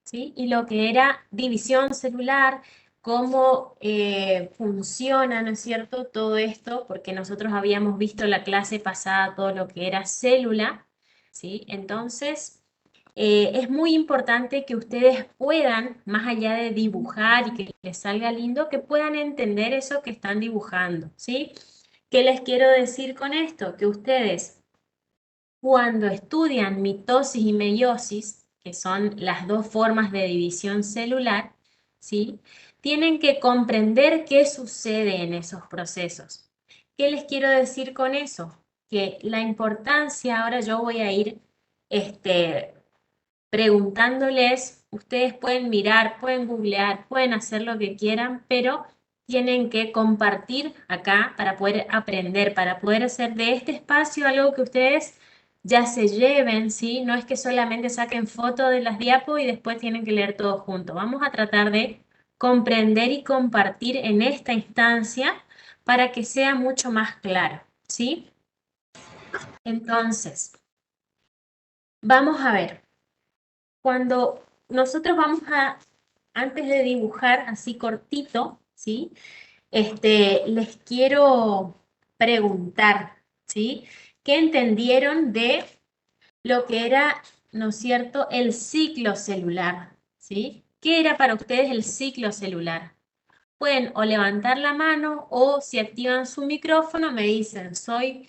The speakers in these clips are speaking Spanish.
¿sí? Y lo que era división celular, cómo funciona, ¿no es cierto? Todo esto, porque nosotros habíamos visto la clase pasada todo lo que era célula, ¿sí? Entonces, es muy importante que ustedes puedan, más allá de dibujar y que les salga lindo, que puedan entender eso que están dibujando, ¿sí? ¿Qué les quiero decir con esto? Que ustedes, cuando estudian mitosis y meiosis, que son las dos formas de división celular, ¿sí? Tienen que comprender qué sucede en esos procesos. ¿Qué les quiero decir con eso? Que la importancia, ahora yo voy a ir preguntándoles, ustedes pueden mirar, pueden googlear, pueden hacer lo que quieran, pero tienen que compartir acá para poder aprender, para poder hacer de este espacio algo que ustedes ya se lleven, ¿sí? No es que solamente saquen fotos de las diapos y después tienen que leer todo junto. Vamos a tratar de comprender y compartir en esta instancia para que sea mucho más claro, ¿sí? Entonces, vamos a ver. Cuando nosotros vamos a, antes de dibujar así cortito, ¿sí? Les quiero preguntar, ¿sí? ¿Qué entendieron de lo que era, ¿no es cierto?, el ciclo celular, ¿sí? ¿Qué era para ustedes el ciclo celular? Pueden o levantar la mano o si activan su micrófono me dicen, soy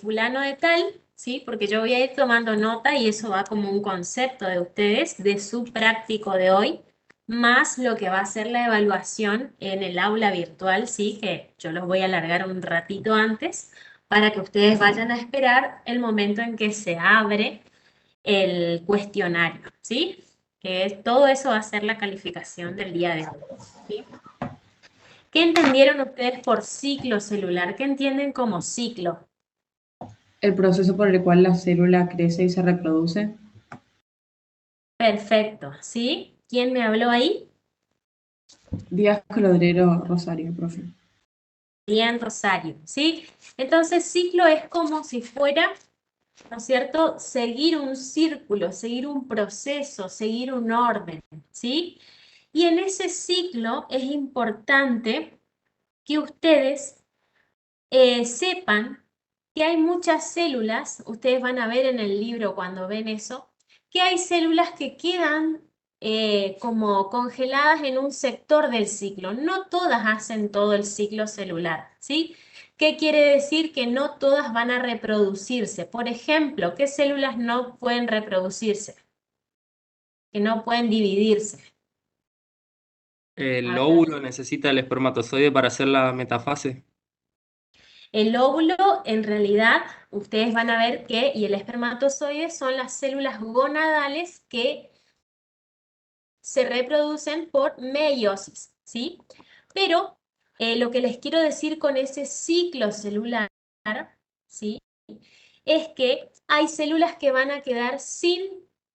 fulano de tal, ¿sí? Porque yo voy a ir tomando nota y eso va como un concepto de ustedes, de su práctico de hoy, más lo que va a ser la evaluación en el aula virtual, ¿sí? Que yo los voy a alargar un ratito antes para que ustedes vayan a esperar el momento en que se abre el cuestionario, ¿sí? Todo eso va a ser la calificación del día de hoy, ¿sí? ¿Qué entendieron ustedes por ciclo celular? ¿Qué entienden como ciclo? El proceso por el cual la célula crece y se reproduce. Perfecto, ¿sí? ¿Quién me habló ahí? Díaz Colodrero Rosario, profe. Bien, Rosario, ¿sí? Entonces, ciclo es como si fuera, ¿no es cierto?, seguir un círculo, seguir un proceso, seguir un orden, ¿sí? Y en ese ciclo es importante que ustedes sepan que hay muchas células, ustedes van a ver en el libro cuando ven eso, que hay células que quedan como congeladas en un sector del ciclo. No todas hacen todo el ciclo celular, ¿sí? ¿Qué quiere decir? Que no todas van a reproducirse. Por ejemplo, ¿qué células no pueden reproducirse? Que no pueden dividirse. El A ver. óvulo necesita el espermatozoide para hacer la metafase. El óvulo, en realidad, ustedes van a ver que, y el espermatozoide son las células gonadales que se reproducen por meiosis, ¿sí? Pero lo que les quiero decir con ese ciclo celular, ¿sí? Es que hay células que van a quedar sin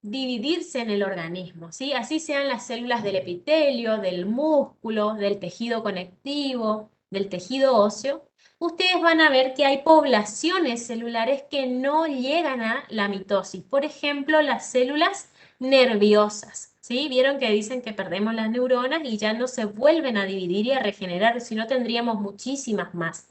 dividirse en el organismo, ¿sí? Así sean las células del epitelio, del músculo, del tejido conectivo, del tejido óseo. Ustedes van a ver que hay poblaciones celulares que no llegan a la mitosis. Por ejemplo, las células nerviosas, ¿sí? Vieron que dicen que perdemos las neuronas y ya no se vuelven a dividir y a regenerar, si no tendríamos muchísimas más.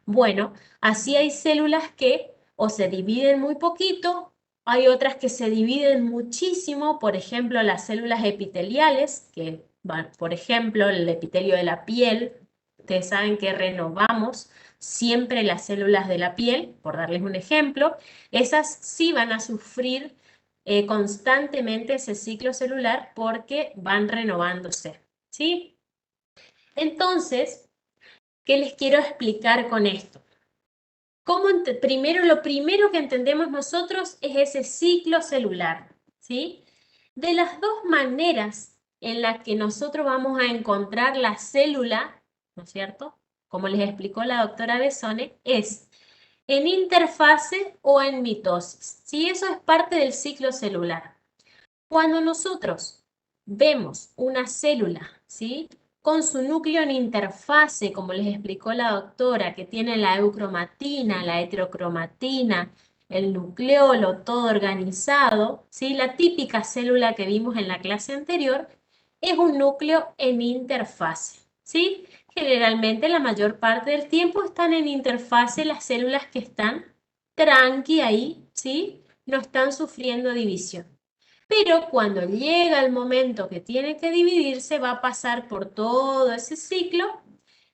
Bueno, así hay células que o se dividen muy poquito, hay otras que se dividen muchísimo, por ejemplo, las células epiteliales, que van, por ejemplo, el epitelio de la piel, ustedes saben que renovamos siempre las células de la piel, por darles un ejemplo, esas sí van a sufrir constantemente ese ciclo celular porque van renovándose, ¿sí? Entonces, ¿qué les quiero explicar con esto? Lo primero que entendemos nosotros es ese ciclo celular, ¿sí? De las dos maneras en las que nosotros vamos a encontrar la célula, ¿no es cierto? Como les explicó la doctora Besone, es en interfase o en mitosis, ¿sí? Eso es parte del ciclo celular. Cuando nosotros vemos una célula, ¿sí?, con su núcleo en interfase, como les explicó la doctora, que tiene la eucromatina, la heterocromatina, el nucleolo todo organizado, ¿sí? La típica célula que vimos en la clase anterior es un núcleo en interfase, ¿sí? Generalmente la mayor parte del tiempo están en interfase las células que están tranqui ahí, ¿sí? No están sufriendo división. Pero cuando llega el momento que tiene que dividirse, va a pasar por todo ese ciclo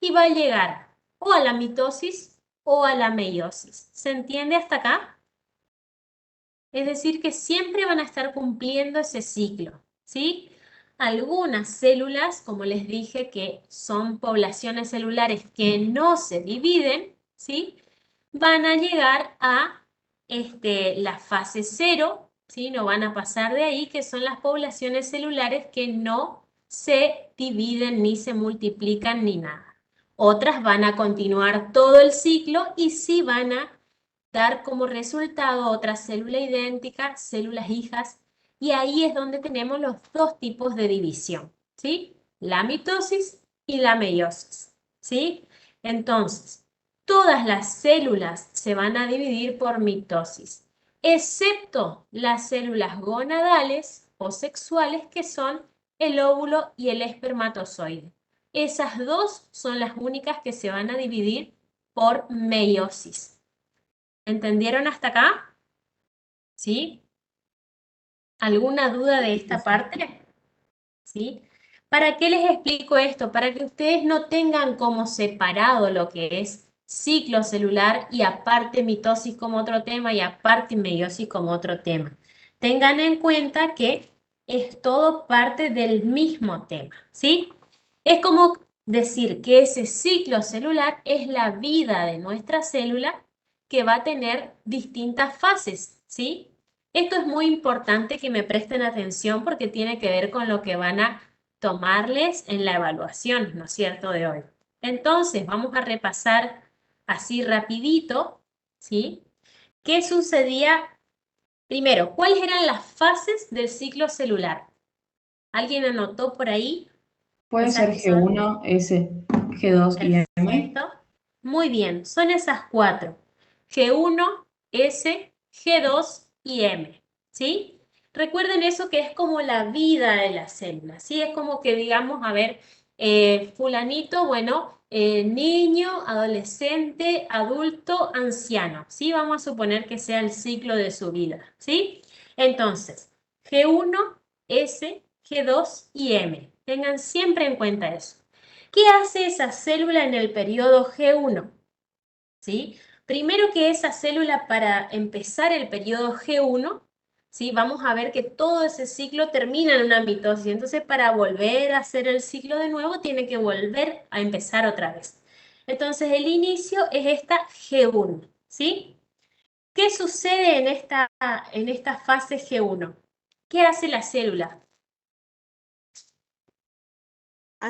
y va a llegar o a la mitosis o a la meiosis. ¿Se entiende hasta acá? Es decir, que siempre van a estar cumpliendo ese ciclo, ¿sí? Algunas células, como les dije, que son poblaciones celulares que no se dividen, ¿sí? Van a llegar a la fase 0, ¿sí? No van a pasar de ahí, que son las poblaciones celulares que no se dividen ni se multiplican ni nada. Otras van a continuar todo el ciclo y sí van a dar como resultado otra célula idéntica, células hijas, y ahí es donde tenemos los dos tipos de división, ¿sí? La mitosis y la meiosis, ¿sí? Entonces, todas las células se van a dividir por mitosis, excepto las células gonadales o sexuales que son el óvulo y el espermatozoide. Esas dos son las únicas que se van a dividir por meiosis. ¿Entendieron hasta acá? ¿Sí? ¿Alguna duda de esta parte? ¿Sí? ¿Para qué les explico esto? Para que ustedes no tengan como separado lo que es ciclo celular y aparte mitosis como otro tema y aparte meiosis como otro tema. Tengan en cuenta que es todo parte del mismo tema, ¿sí? Es como decir que ese ciclo celular es la vida de nuestra célula que va a tener distintas fases, ¿sí? Esto es muy importante que me presten atención porque tiene que ver con lo que van a tomarles en la evaluación, ¿no es cierto?, de hoy. Entonces, vamos a repasar así rapidito, ¿sí? ¿Qué sucedía? Primero, ¿cuáles eran las fases del ciclo celular? ¿Alguien anotó por ahí? Puede Esas ser que son. G1, S, G2 y M. Perfecto. Muy bien, son esas cuatro. G1, S, G2 y M, ¿sí? Recuerden eso que es como la vida de la célula, ¿sí? Es como que digamos, a ver, fulanito, bueno, niño, adolescente, adulto, anciano, ¿sí? Vamos a suponer que sea el ciclo de su vida, ¿sí? Entonces, G1, S, G2 y M. Tengan siempre en cuenta eso. ¿Qué hace esa célula en el periodo G1? ¿Sí? Primero que esa célula para empezar el periodo G1, ¿sí? Vamos a ver que todo ese ciclo termina en una mitosis. Entonces, para volver a hacer el ciclo de nuevo, tiene que volver a empezar otra vez. Entonces, el inicio es esta G1, ¿sí? ¿Qué sucede en esta fase G1? ¿Qué hace la célula?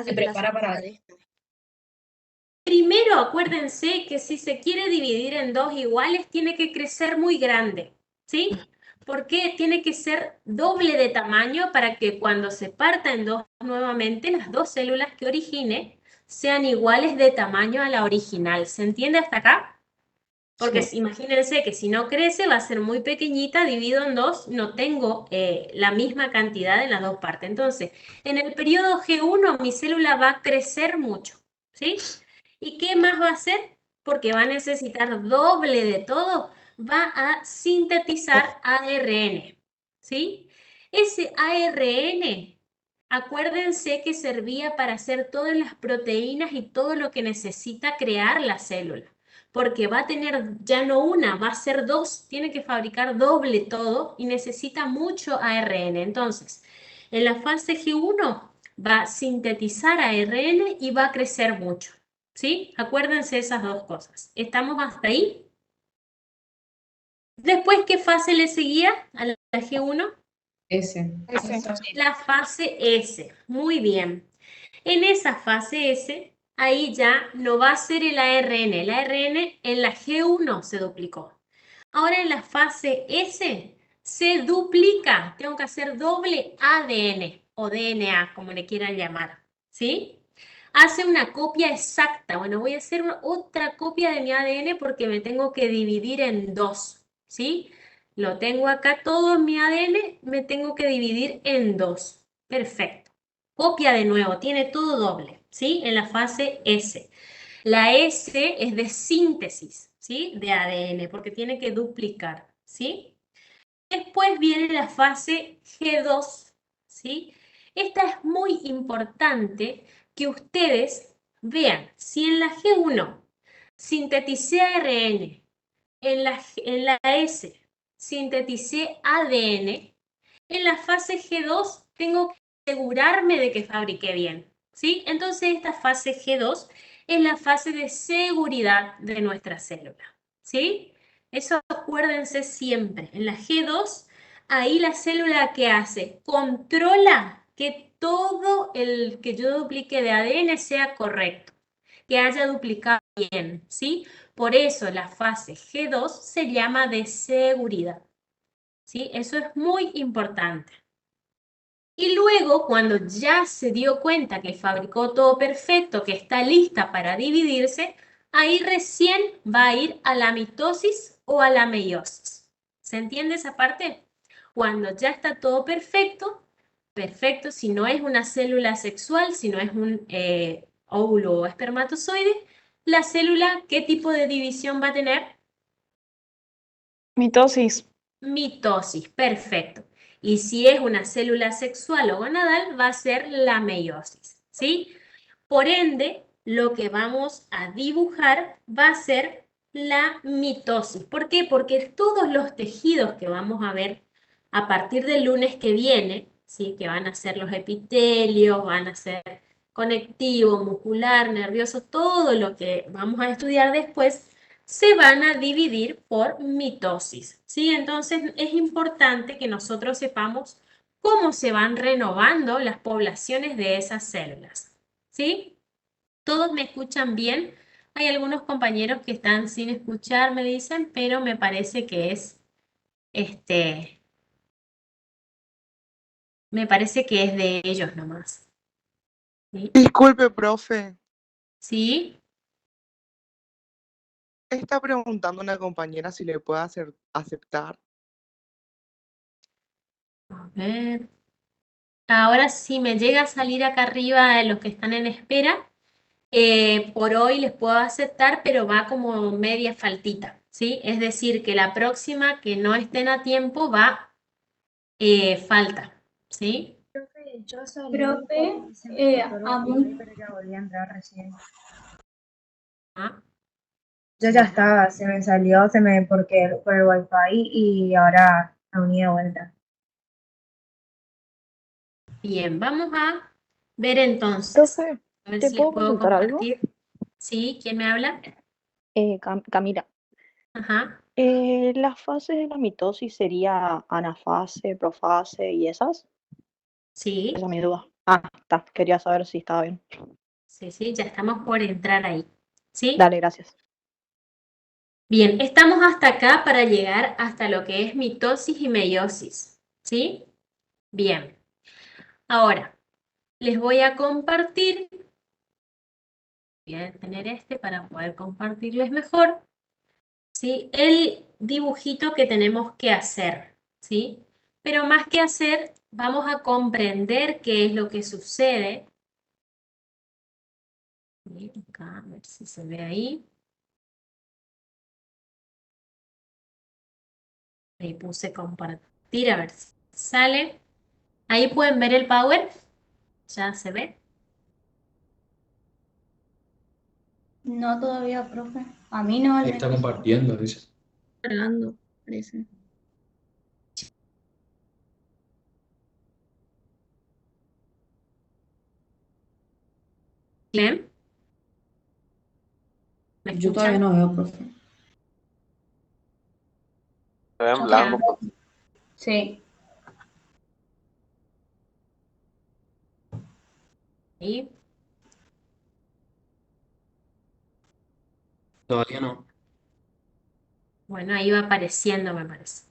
Se prepara para... Primero, acuérdense que si se quiere dividir en dos iguales, tiene que crecer muy grande, ¿sí? Porque tiene que ser doble de tamaño para que cuando se parta en dos nuevamente, las dos células que origine sean iguales de tamaño a la original. ¿Se entiende hasta acá? Porque Sí. imagínense que si no crece va a ser muy pequeñita, divido en dos, no tengo la misma cantidad en las dos partes. Entonces, en el periodo G1 mi célula va a crecer mucho, ¿sí? ¿Y qué más va a hacer? Porque va a necesitar doble de todo, va a sintetizar ARN, ¿sí? Ese ARN, acuérdense que servía para hacer todas las proteínas y todo lo que necesita crear la célula, porque va a tener ya no una, va a ser dos, tiene que fabricar doble todo y necesita mucho ARN. Entonces, en la fase G1 va a sintetizar ARN y va a crecer mucho. ¿Sí? Acuérdense esas dos cosas. ¿Estamos hasta ahí? Después, ¿qué fase le seguía a la G1? S. La fase S. Muy bien. En esa fase S, ahí ya no va a ser el ARN. El ARN en la G1 se duplicó. Ahora en la fase S se duplica. Tengo que hacer doble ADN o DNA, como le quieran llamar. ¿Sí? Hace una copia exacta. Bueno, voy a hacer otra copia de mi ADN porque me tengo que dividir en dos. ¿sí? Lo tengo acá todo en mi ADN, me tengo que dividir en 2. Perfecto. Copia de nuevo, tiene todo doble, ¿sí? En la fase S. La S es de síntesis, ¿sí? De ADN, porque tiene que duplicar, ¿sí? Después viene la fase G2, ¿sí? Esta es muy importante que ustedes vean si en la G1 sinteticé ARN, en la S sinteticé ADN, en la fase G2 tengo que asegurarme de que fabriqué bien, ¿sí? Entonces esta fase G2 es la fase de seguridad de nuestra célula, ¿sí? Eso acuérdense siempre. En la G2, ahí la célula que hace, controla que todo el que yo duplique de ADN sea correcto, que haya duplicado bien, ¿sí? Por eso la fase G2 se llama de seguridad, ¿sí? Eso es muy importante. Y luego, cuando ya se dio cuenta que fabricó todo perfecto, que está lista para dividirse, ahí recién va a ir a la mitosis o a la meiosis. ¿Se entiende esa parte? Cuando ya está todo perfecto, perfecto, si no es una célula sexual, si no es un óvulo o espermatozoide, la célula, ¿qué tipo de división va a tener? Mitosis. Mitosis, perfecto. Y si es una célula sexual o gonadal, va a ser la meiosis, ¿sí? Por ende, lo que vamos a dibujar va a ser la mitosis. ¿Por qué? Porque todos los tejidos que vamos a ver a partir del lunes que viene, ¿sí? Que van a ser los epitelios, van a ser conectivo, muscular, nervioso, todo lo que vamos a estudiar después, se van a dividir por mitosis, ¿sí? Entonces es importante que nosotros sepamos cómo se van renovando las poblaciones de esas células, ¿sí? ¿Todos me escuchan bien? Hay algunos compañeros que están sin escuchar, me dicen, pero me parece que este, es de ellos nomás. ¿Sí? Disculpe, profe. ¿Sí? Está preguntando una compañera si le puede aceptar. A ver. Ahora si me llega a salir acá arriba de los que están en espera, por hoy les puedo aceptar, pero va como media faltita, ¿sí? Es decir, que la próxima que no estén a tiempo va falta, ¿sí? Profe, yo salí Profe, porque se me cortó a el wifi, mí, pero ya volví a entrar recién. Ah, Yo ya estaba, se me salió, porque por el wifi y ahora me uní de vuelta. bien, vamos a ver entonces. Profe, A ver ¿te si les puedo puedo consultar algo? compartir. ¿Sí? ¿Quién me habla? Camila, Ajá, ¿las fases de la mitosis sería anafase, profase y esas? sí, Esa es mi duda. Ah, está, quería saber si estaba bien. sí, sí, ya estamos por entrar ahí, ¿sí? Dale, gracias. Bien, estamos hasta acá para llegar hasta lo que es mitosis y meiosis, ¿sí? Bien, ahora les voy a compartir, voy a tener para poder compartirles mejor, ¿sí? El dibujito que tenemos que hacer, ¿sí? Pero más que hacer, vamos a comprender qué es lo que sucede. Bien, acá, a ver si se ve ahí. Ahí puse compartir, a ver si sale. Ahí pueden ver el power. ¿Ya se ve? no todavía, profe. A mí no, al Ahí está menos. compartiendo, dice. Cargando, parece. ¿Bien? ¿Me Yo todavía escuchan? no veo, profe. Se ve en Yo blanco. tampoco. Sí. Ahí. Todavía no. Bueno, ahí va apareciendo, me parece.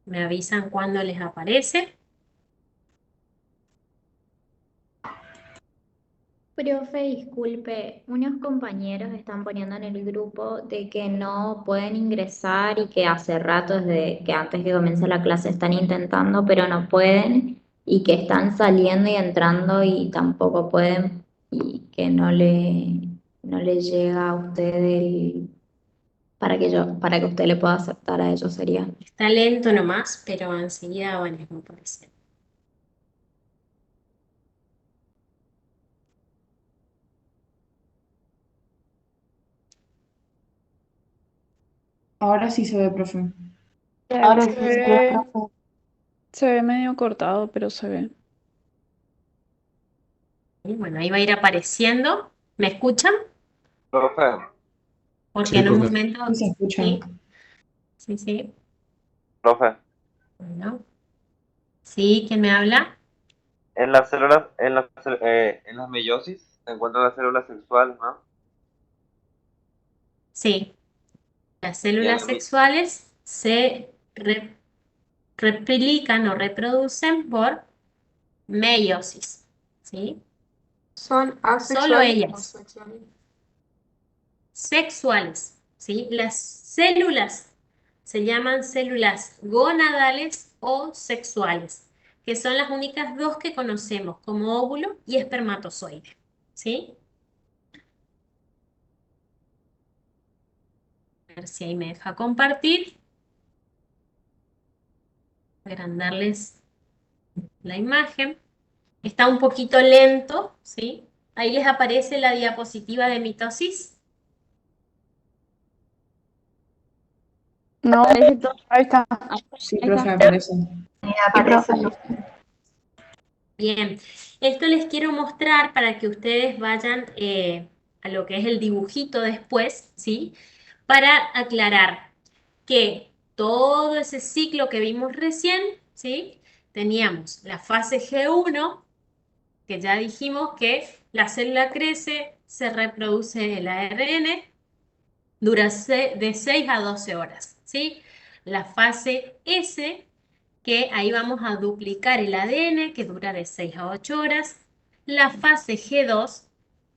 Me avisan cuando les aparece. Profe, disculpe, unos compañeros están poniendo en el grupo de que no pueden ingresar y que hace rato, desde que antes que comience la clase, están intentando, pero no pueden, y que están saliendo y entrando y tampoco pueden, y que no le llega a usted para que usted le pueda aceptar a ellos sería. Está lento nomás, pero enseguida van a aparecer. Ahora sí se ve, profe. Ahora sí, Se ve, profe. se ve medio cortado, pero se ve. Y bueno, ahí va a ir apareciendo. ¿Me escuchan? Profe, Porque Sí, en un profe. momento, Sí se escucha. sí, sí, sí. profe, Bueno, sí, ¿quién me habla? en las células, en las meiosis se encuentran las células sexuales, ¿no? Sí, las Y en células la sexuales se replican o reproducen por meiosis, ¿sí? ¿Son Solo asexuales o ellas, sexuales? sexuales, ¿sí? Las células se llaman células gonadales o sexuales, que son las únicas dos que conocemos como óvulo y espermatozoide, ¿sí? A ver si ahí me deja compartir. Voy a agrandarles la imagen. Está un poquito lento, ¿sí? Ahí les aparece la diapositiva de mitosis. No, ahí está. Sí, profe, aparece. Profe. Bien, esto les quiero mostrar para que ustedes vayan a lo que es el dibujito después, ¿sí? Para aclarar que todo ese ciclo que vimos recién, ¿sí? Teníamos la fase G1, que ya dijimos que la célula crece, se reproduce el ARN, dura de 6 a 12 horas, ¿sí? La fase S, que ahí vamos a duplicar el ADN, que dura de 6 a 8 horas. La fase G2,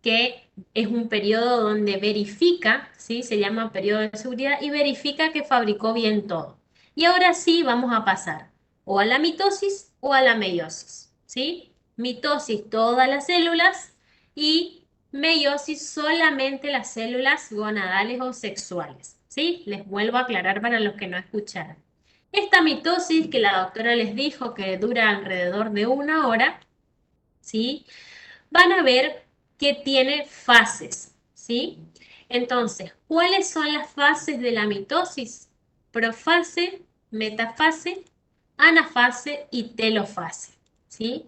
que es un periodo donde verifica, ¿sí? Se llama periodo de seguridad, y verifica que fabricó bien todo. Y ahora sí vamos a pasar o a la mitosis o a la meiosis, ¿sí? Mitosis, todas las células, y meiosis, solamente las células gonadales o sexuales, ¿sí? Les vuelvo a aclarar para los que no escucharon. Esta mitosis que la doctora les dijo que dura alrededor de 1 hora, ¿sí? Van a ver que tiene fases, ¿sí? Entonces, ¿cuáles son las fases de la mitosis? Profase, metafase, anafase y telofase, ¿sí?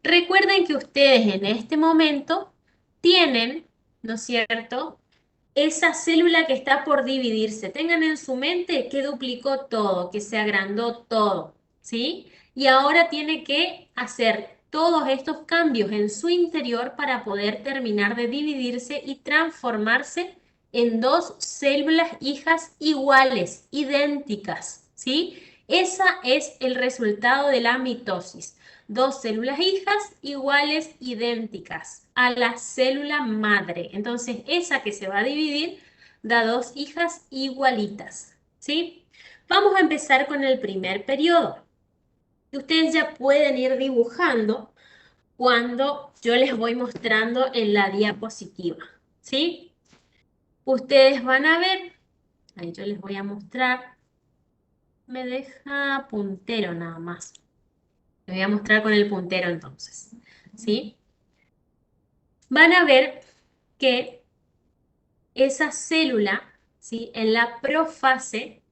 Recuerden que ustedes en este momento tienen, ¿no es cierto?, esa célula que está por dividirse. Tengan en su mente que duplicó todo, que se agrandó todo, ¿sí? Y ahora tiene que hacer todos estos cambios en su interior para poder terminar de dividirse y transformarse en dos células hijas iguales, idénticas, ¿sí? Ese es el resultado de la mitosis. Dos células hijas iguales, idénticas a la célula madre. Entonces, esa que se va a dividir da dos hijas igualitas, ¿sí? Vamos a empezar con el primer periodo. Ustedes ya pueden ir dibujando cuando yo les voy mostrando en la diapositiva, ¿sí? Ustedes van a ver, ahí yo les voy a mostrar, me deja puntero nada más. Les voy a mostrar con el puntero entonces, ¿sí? Van a ver que esa célula, ¿sí?, en la profase,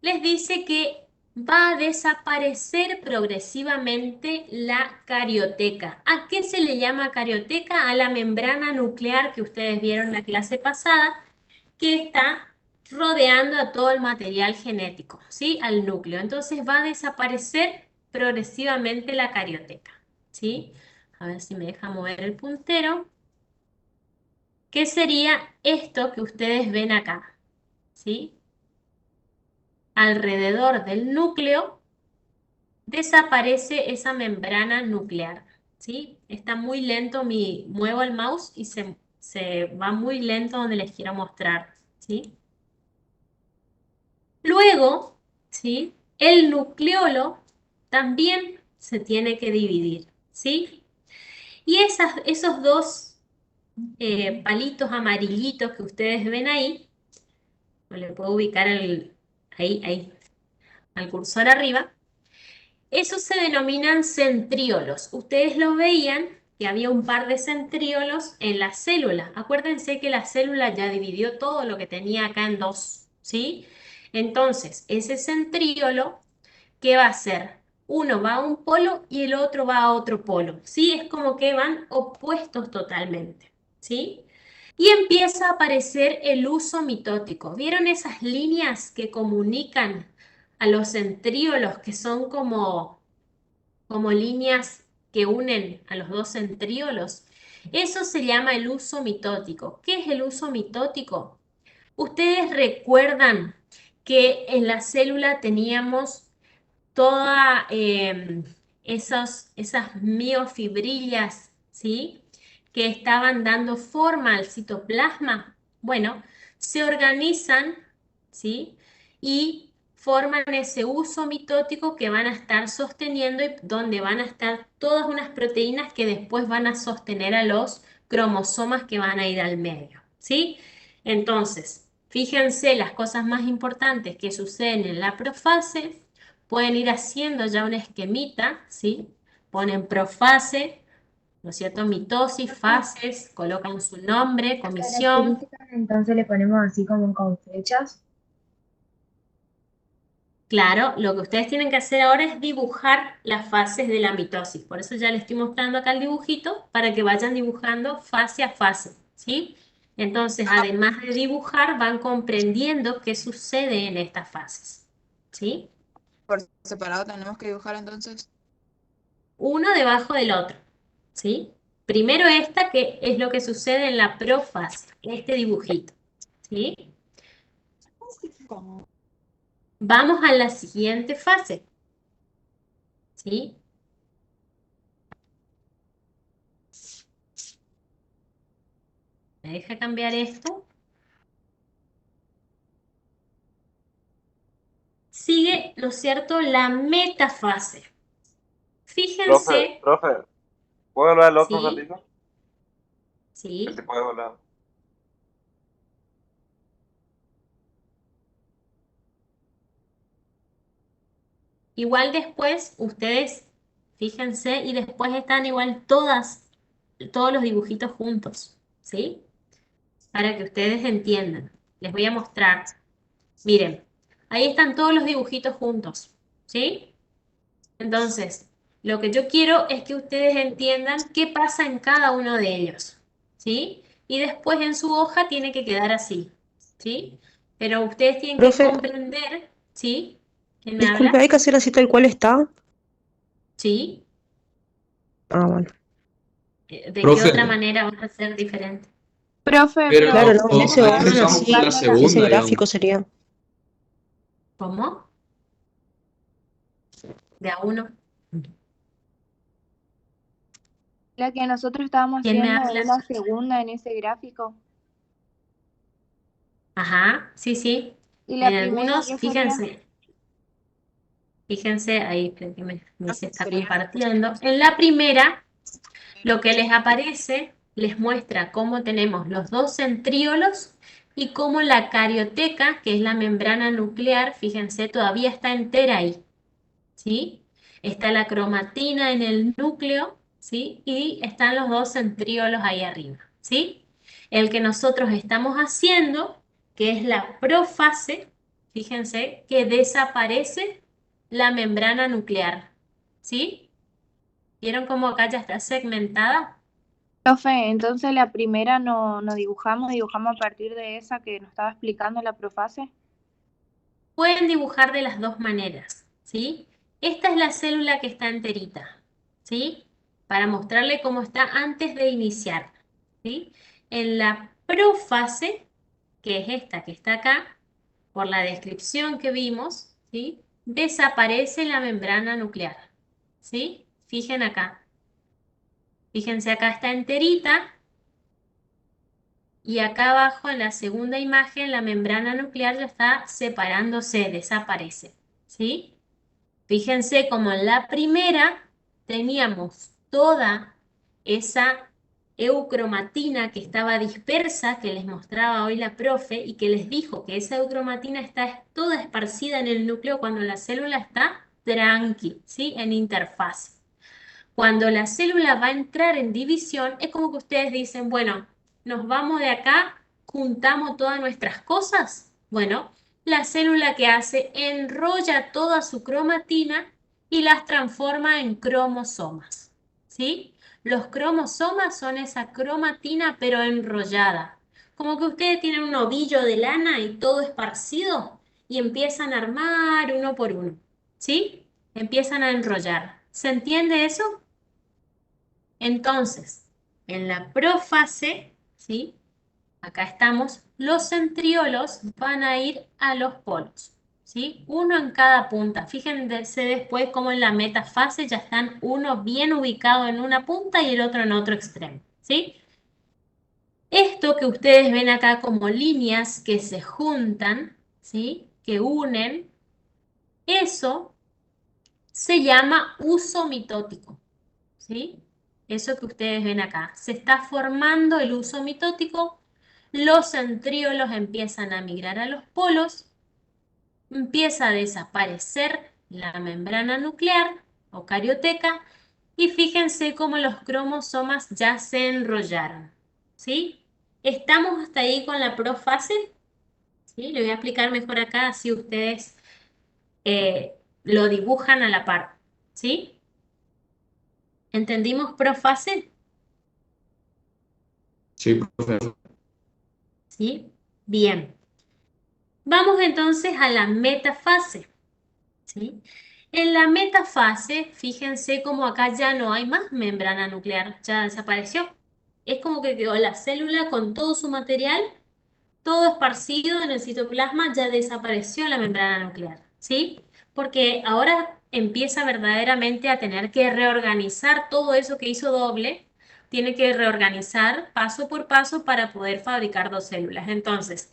les dice que va a desaparecer progresivamente la carioteca. ¿A qué se le llama carioteca? A la membrana nuclear que ustedes vieron en la clase pasada, que está rodeando a todo el material genético, ¿sí?, al núcleo. Entonces va a desaparecer progresivamente la carioteca, ¿sí? A ver si me deja mover el puntero. ¿Qué sería esto que ustedes ven acá? ¿Sí? Alrededor del núcleo desaparece esa membrana nuclear, ¿sí? Está muy lento, muevo el mouse y se va muy lento donde les quiero mostrar, ¿sí? Luego, ¿sí? El nucleolo también se tiene que dividir, ¿sí? Y esos dos palitos amarillitos que ustedes ven ahí, le puedo ubicar ahí, al cursor arriba, esos se denominan centríolos. Ustedes lo veían que había un par de centríolos en la célula. Acuérdense que la célula ya dividió todo lo que tenía acá en dos, ¿sí? Entonces, ese centríolo, ¿qué va a hacer? Uno va a un polo y el otro va a otro polo, ¿sí? Es como que van opuestos totalmente, ¿sí? Y empieza a aparecer el uso mitótico. ¿Vieron esas líneas que comunican a los centríolos, que son como líneas que unen a los dos centríolos? Eso se llama el uso mitótico. ¿Qué es el uso mitótico? Ustedes recuerdan que en la célula teníamos todas esas miofibrillas, ¿sí? Que estaban dando forma al citoplasma. Bueno, se organizan, ¿sí? Y forman ese uso mitótico que van a estar sosteniendo y donde van a estar todas unas proteínas que después van a sostener a los cromosomas que van a ir al medio, ¿sí? Entonces, fíjense las cosas más importantes que suceden en la profase. Pueden ir haciendo ya un esquemita, ¿sí? Ponen profase, ¿no es cierto? Mitosis, fases, colocan su nombre, Las comisión. características entonces le ponemos así como con fechas. Claro, lo que ustedes tienen que hacer ahora es dibujar las fases de la mitosis. Por eso ya les estoy mostrando acá el dibujito para que vayan dibujando fase a fase, ¿sí? Entonces, además de dibujar, van comprendiendo qué sucede en estas fases, ¿sí? Por separado tenemos que dibujar entonces. Uno debajo del otro, ¿sí? Primero esta, que es lo que sucede en la profase, este dibujito, ¿sí? Vamos a la siguiente fase, ¿sí? ¿Me deja cambiar esto? Sigue, ¿no es cierto?, la metafase. Fíjense, Profe, ¿puedo hablar el otro ¿sí? ratito? A ver ¿Sí? si puedo hablar. Igual después, ustedes, fíjense, y después están igual todos los dibujitos juntos, ¿sí? Para que ustedes entiendan. Les voy a mostrar. Miren, ahí están todos los dibujitos juntos, ¿sí? Entonces, lo que yo quiero es que ustedes entiendan qué pasa en cada uno de ellos, ¿sí? Y después en su hoja tiene que quedar así, ¿sí? Pero ustedes tienen que Profe, comprender, ¿sí? ¿Quién me disculpe, habla? ¿hay que hacer así tal cual está? ¿Sí? Ah, bueno. ¿De qué otra Profe, manera vas a ser diferente? Profe, pero pero Claro, no, en ese podemos ahí orden ir empezamos con así, la dibujando las ese segunda, digamos. gráfico sería. ¿Cómo? ¿De a uno? la que nosotros estábamos ¿Quién me haciendo habla? es la segunda en ese gráfico. Ajá, sí, sí. Y la En primera, algunos, ¿qué sería? fíjense, ahí esperen que me se está Sería compartiendo. En la primera, lo que les aparece les muestra cómo tenemos los dos centríolos y cómo la carioteca, que es la membrana nuclear, fíjense, todavía está entera ahí, ¿sí? Está la cromatina en el núcleo, ¿sí? Y están los dos centríolos ahí arriba, ¿sí? El que nosotros estamos haciendo, que es la profase, fíjense, que desaparece la membrana nuclear, ¿sí? ¿Vieron cómo acá ya está segmentada? Profe, entonces la primera no dibujamos, dibujamos a partir de esa que nos estaba explicando la profase. Pueden dibujar de las dos maneras, ¿sí? Esta es la célula que está enterita, ¿sí? Para mostrarle cómo está antes de iniciar, ¿sí? En la profase, que es esta que está acá, por la descripción que vimos, ¿sí? Desaparece la membrana nuclear, ¿sí? Fijen acá. Fíjense, acá está enterita. Y acá abajo en la segunda imagen la membrana nuclear ya está separándose, desaparece. ¿Sí? Fíjense como en la primera teníamos toda esa eucromatina que estaba dispersa, que les mostraba hoy la profe, y que les dijo que esa eucromatina está toda esparcida en el núcleo cuando la célula está tranqui, ¿sí? En interfase. Cuando la célula va a entrar en división, es como que ustedes dicen, bueno, nos vamos de acá, juntamos todas nuestras cosas. Bueno, la célula que hace enrolla toda su cromatina y las transforma en cromosomas. ¿Sí? Los cromosomas son esa cromatina pero enrollada. Como que ustedes tienen un ovillo de lana y todo esparcido y empiezan a armar uno por uno. ¿Sí? Empiezan a enrollar. ¿Se entiende eso? Entonces, en la profase, ¿sí? Acá estamos, los centriolos van a ir a los polos, ¿sí? Uno en cada punta. Fíjense después cómo en la metafase ya están uno bien ubicado en una punta y el otro en otro extremo, ¿sí? Esto que ustedes ven acá como líneas que se juntan, ¿sí? Que unen, eso se llama uso mitótico, ¿sí? Eso que ustedes ven acá. Se está formando el uso mitótico, los centriolos empiezan a migrar a los polos, empieza a desaparecer la membrana nuclear o carioteca y fíjense cómo los cromosomas ya se enrollaron, ¿sí? ¿Estamos hasta ahí con la profase? ¿Sí? Le voy a explicar mejor acá, así ustedes lo dibujan a la par, ¿sí? ¿Entendimos profase? Sí, profesor. ¿Sí? Bien. Vamos entonces a la metafase, ¿sí? En la metafase, fíjense cómo acá ya no hay más membrana nuclear, ya desapareció. Es como que quedó la célula con todo su material, todo esparcido en el citoplasma, ya desapareció la membrana nuclear, ¿sí? Porque ahora empieza verdaderamente a tener que reorganizar todo eso que hizo doble, tiene que reorganizar paso por paso para poder fabricar dos células. Entonces,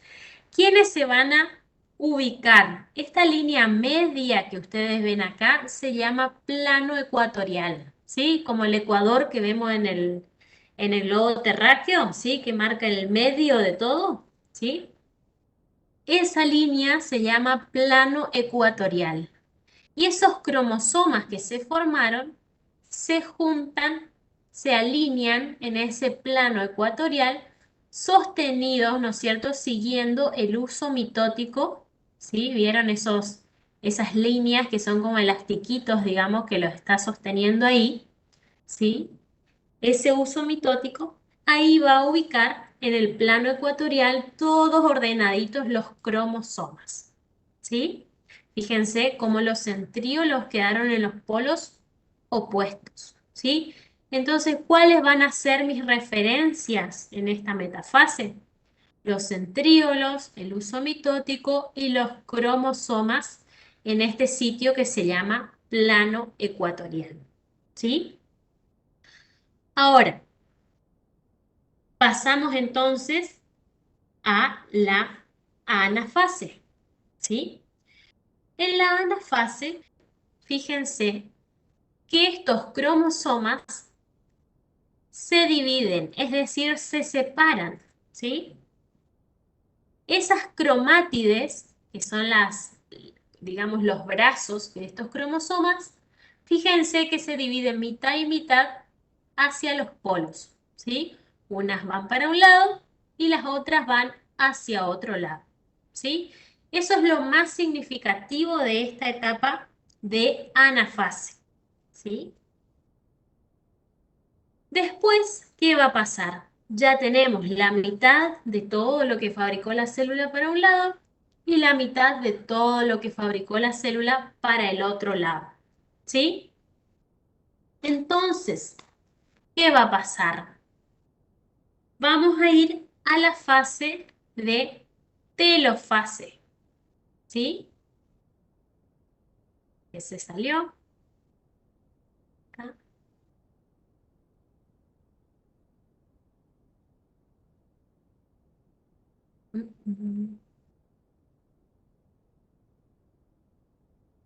¿quiénes se van a ubicar? Esta línea media que ustedes ven acá se llama plano ecuatorial, ¿sí? Como el ecuador que vemos en el globo terráqueo, ¿sí? Que marca el medio de todo, ¿sí? Esa línea se llama plano ecuatorial. Y esos cromosomas que se formaron se juntan, se alinean en ese plano ecuatorial, sostenidos, ¿no es cierto?, siguiendo el uso mitótico, ¿sí? ¿Vieron esas líneas que son como elastiquitos, digamos, que los está sosteniendo ahí, ¿sí? Ese uso mitótico, ahí va a ubicar en el plano ecuatorial todos ordenaditos los cromosomas, ¿sí? Fíjense cómo los centriolos quedaron en los polos opuestos, ¿sí? Entonces, ¿cuáles van a ser mis referencias en esta metafase? Los centriolos, el uso mitótico y los cromosomas en este sitio que se llama plano ecuatorial, ¿sí? Ahora, pasamos entonces a la anafase, ¿sí? En la anafase, fíjense que estos cromosomas se dividen, es decir, se separan, ¿sí? Esas cromátides, que son digamos, los brazos de estos cromosomas, fíjense que se dividen mitad y mitad hacia los polos, ¿sí? Unas van para un lado y las otras van hacia otro lado, ¿sí? Eso es lo más significativo de esta etapa de anafase, ¿sí? Después, ¿qué va a pasar? Ya tenemos la mitad de todo lo que fabricó la célula para un lado y la mitad de todo lo que fabricó la célula para el otro lado, ¿sí? Entonces, ¿qué va a pasar? Vamos a ir a la fase de telofase, ¿sí? Que se salió. Acá.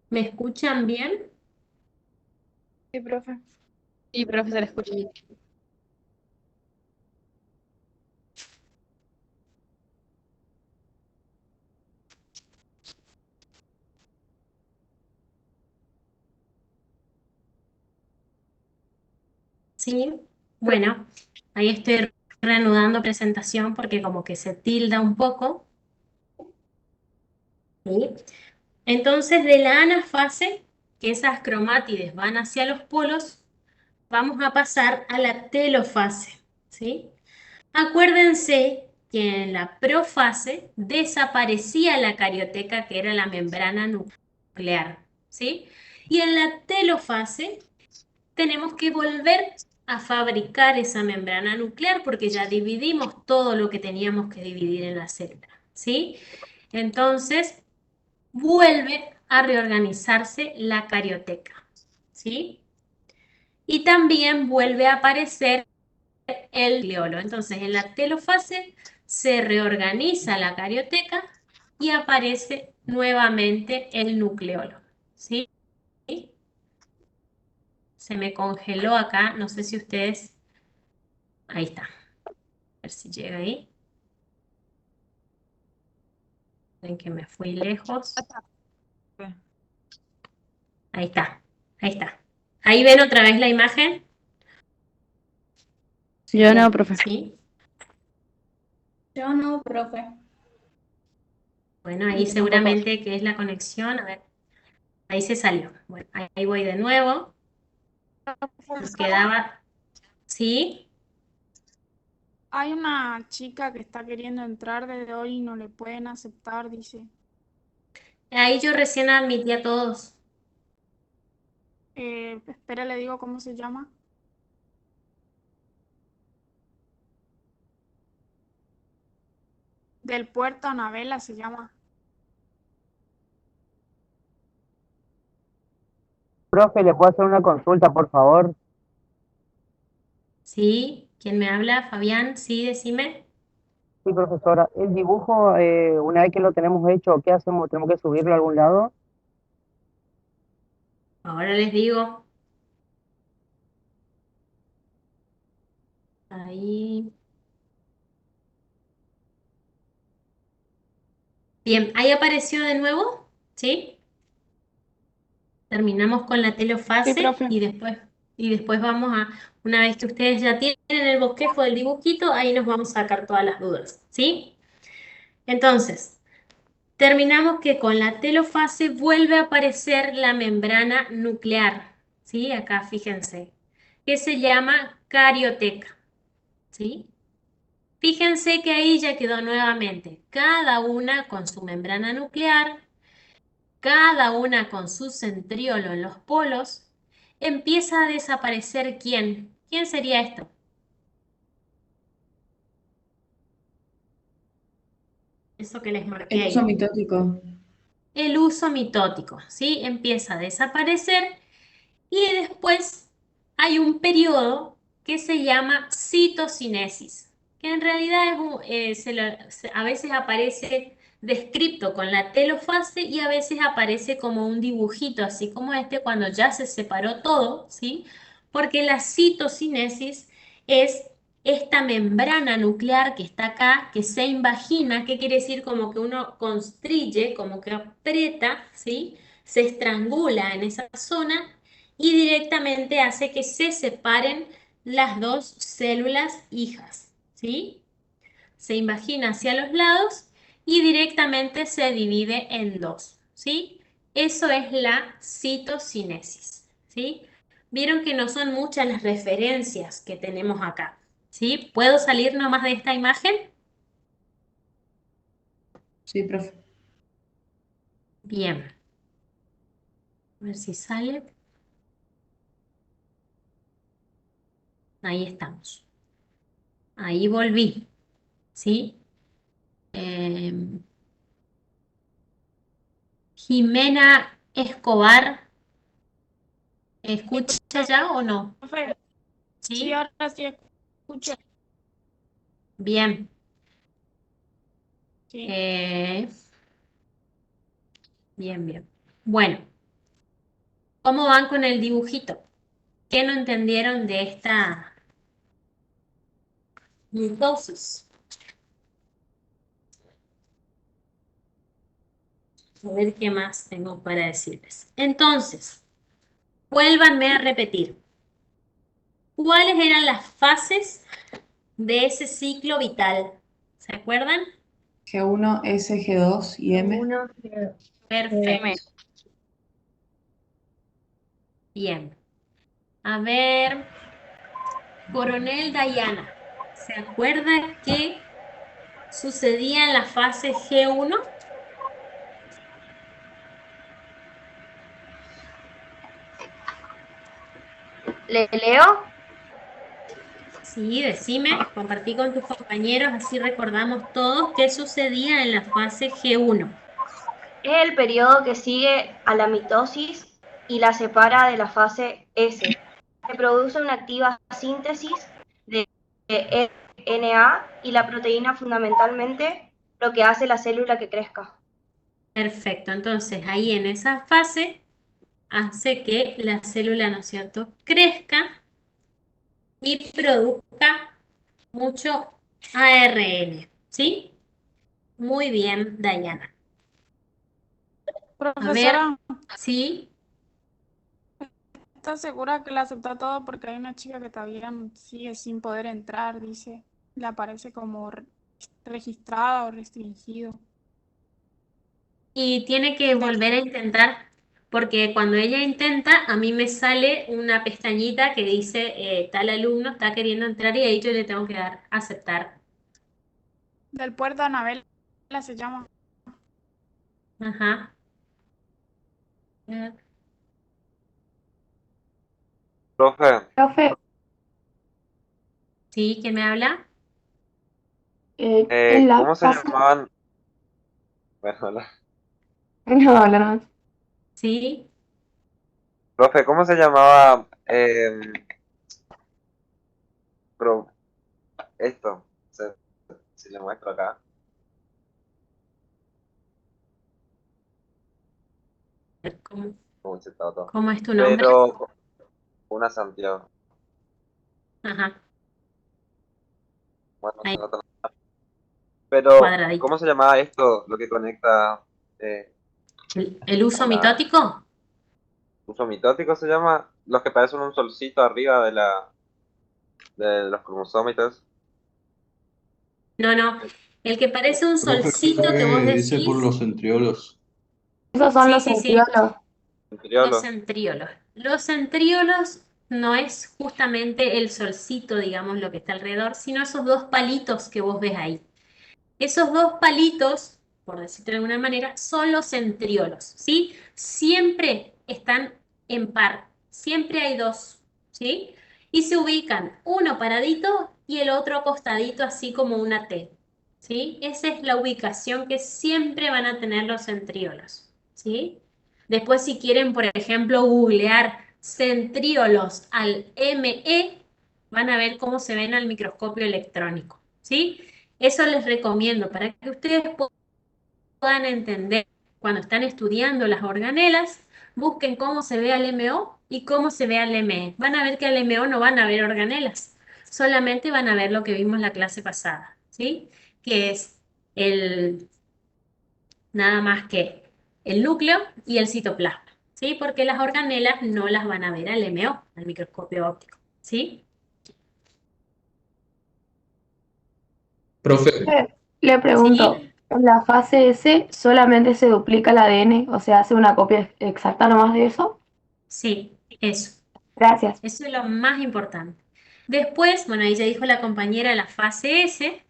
¿Me escuchan bien? Sí, profe. Sí, profe, se le escucha. Sí. Bueno, ahí estoy reanudando presentación porque como que se tilda un poco. ¿Sí? Entonces, de la anafase, que esas cromátides van hacia los polos, vamos a pasar a la telofase, ¿sí? Acuérdense que en la profase desaparecía la carioteca, que era la membrana nuclear, ¿sí? Y en la telofase tenemos que volver a fabricar esa membrana nuclear porque ya dividimos todo lo que teníamos que dividir en la célula, ¿sí? Entonces, vuelve a reorganizarse la carioteca, ¿sí? Y también vuelve a aparecer el nucleolo. Entonces, en la telofase se reorganiza la carioteca y aparece nuevamente el nucleolo, ¿sí? Se me congeló acá, no sé si ustedes... Ahí está, a ver si llega ahí. Ven que me fui lejos. Ahí está, ahí está. ¿Ahí ven otra vez la imagen? Yo no, profe. ¿Sí? Yo no, profe. Bueno, ahí Yo tampoco. seguramente que es la conexión. A ver, ahí se salió. Bueno, ahí voy de nuevo. Nos quedaba... ¿Sí? Hay una chica que está queriendo entrar desde hoy y no le pueden aceptar, dice. Ahí yo recién admití a todos. Espera, le digo cómo se llama. Del puerto Anabela se llama. Profe, ¿le puedo hacer una consulta, por favor? ¿Sí? ¿Quién me habla? Fabián, sí, decime. Sí, profesora. El dibujo, una vez que lo tenemos hecho, ¿qué hacemos? ¿Tenemos que subirlo a algún lado? Ahora les digo. Ahí. Bien, ahí apareció de nuevo, ¿sí? Terminamos con la Sí, telofase profe. y después vamos a, una vez que ustedes ya tienen el bosquejo del dibujito, ahí nos vamos a sacar todas las dudas, ¿sí? Entonces, terminamos que con la telofase vuelve a aparecer la membrana nuclear, ¿sí? Acá fíjense, que se llama carioteca, ¿sí? Fíjense que ahí ya quedó nuevamente, cada una con su membrana nuclear, cada una con su centriolo en los polos, empieza a desaparecer ¿quién? ¿Quién sería esto? Eso que les marqué El uso ahí. mitótico. El uso mitótico, ¿sí? Empieza a desaparecer y después hay un periodo que se llama citocinesis, que en realidad a veces aparece descrito con la telofase y a veces aparece como un dibujito, así como este, cuando ya se separó todo, ¿sí? Porque la citocinesis es esta membrana nuclear que está acá, que se invagina, ¿qué quiere decir? Como que uno constriye, como que aprieta, ¿sí? Se estrangula en esa zona y directamente hace que se separen las dos células hijas, ¿sí? Se invagina hacia los lados y directamente se divide en dos, ¿sí? Eso es la citocinesis, ¿sí? Vieron que no son muchas las referencias que tenemos acá, ¿sí? ¿Puedo salir nomás de esta imagen? Sí, profe. Bien. A ver si sale. Ahí estamos. Ahí volví, ¿sí? Jimena Escobar, ¿escucha ya o no? Profe, sí, ¿Sí? ahora sí escucho. Bien. Sí. Bien, bien. Bueno, ¿cómo van con el dibujito? ¿Qué no entendieron de esta mitosis? A ver qué más tengo para decirles. Entonces, vuélvanme a repetir. ¿Cuáles eran las fases de ese ciclo vital? ¿Se acuerdan? G1, S, G2 y M. Uno, Perfecto. Bien. A ver, Coronel Dayana, ¿se acuerda qué sucedía en la fase G1? ¿Le leo? Sí, decime, compartí con tus compañeros, así recordamos todos qué sucedía en la fase G1. Es el periodo que sigue a la mitosis y la separa de la fase S. Se produce una activa síntesis de RNA y la proteína fundamentalmente lo que hace la célula que crezca. Perfecto, entonces ahí en esa fase hace que la célula, ¿no es cierto?, crezca y produzca mucho ARN, ¿sí? Muy bien, Dayana. A ver, Profesora, ¿sí? ¿estás segura que la aceptó todo? Porque hay una chica que todavía sigue sin poder entrar, dice. Le aparece como registrada o restringido. Y tiene que volver a intentar, porque cuando ella intenta, a mí me sale una pestañita que dice tal alumno está queriendo entrar y ahí yo le tengo que dar aceptar. Del puerto Anabela se llama. Ajá. Profe, Profe, ¿Sí? ¿Quién me habla? en la ¿cómo se fase... llamaban? Bueno, No, habla nomás. ¿Sí? profe, ¿cómo se llamaba pro- esto? Si le muestro acá. ¿Cómo, Como se todo. cómo es tu nombre? Pero una Santiago. Ajá, Bueno, ahí, se nota. Pero, cuadradito. ¿cómo se llamaba esto? Lo que conecta ¿El a uso la mitótico? uso mitótico se llama. Los que parecen un solcito arriba de los cromosomas y todo eso. No, no. El que parece un Profe, creo solcito que vos que dice por decís. los centriolos. Esos son Sí, los sí, sí. centriolos. Los Centriolo. centriolos. Los centriolos no es justamente el solcito, digamos, lo que está alrededor, sino esos dos palitos que vos ves ahí. Esos dos palitos, por decirlo de alguna manera, son los centriolos, ¿sí? Siempre están en par, siempre hay dos, ¿sí? Y se ubican uno paradito y el otro acostadito, así como una T, ¿sí? Esa es la ubicación que siempre van a tener los centriolos, ¿sí? Después, si quieren, por ejemplo, googlear centriolos al ME, van a ver cómo se ven al microscopio electrónico, ¿sí? Eso les recomiendo para que ustedes puedan entender cuando están estudiando las organelas, busquen cómo se ve al MO y cómo se ve al ME. Van a ver que al MO no van a ver organelas, solamente van a ver lo que vimos la clase pasada, ¿sí? Que es el nada más que el núcleo y el citoplasma, ¿sí? Porque las organelas no las van a ver al MO, al microscopio óptico, ¿sí? Profe, Le pregunto, ¿Sí? en la fase S solamente se duplica el ADN, o sea, hace una copia exacta nomás de eso. Sí, eso. Gracias. Eso es lo más importante. Después, bueno, ahí ya dijo la compañera la fase S,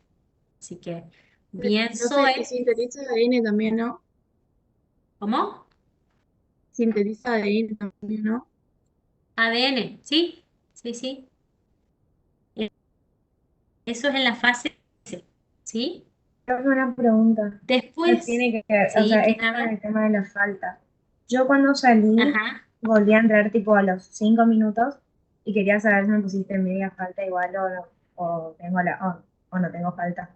así que bien Profe, y Zoe. sintetiza ADN también, ¿no? ¿Cómo? Sintetiza ADN también, ¿no? ADN, ¿sí? Sí, sí. Eso es en la fase S, ¿sí? Tengo una pregunta. No Después, tiene que ver, o ¿sí? sea, ¿Quién es con habla? el tema de la falta. Yo cuando salí, Ajá. volví a entrar tipo a los 5 minutos y quería saber si me pusiste media falta igual o no, o tengo o no tengo falta.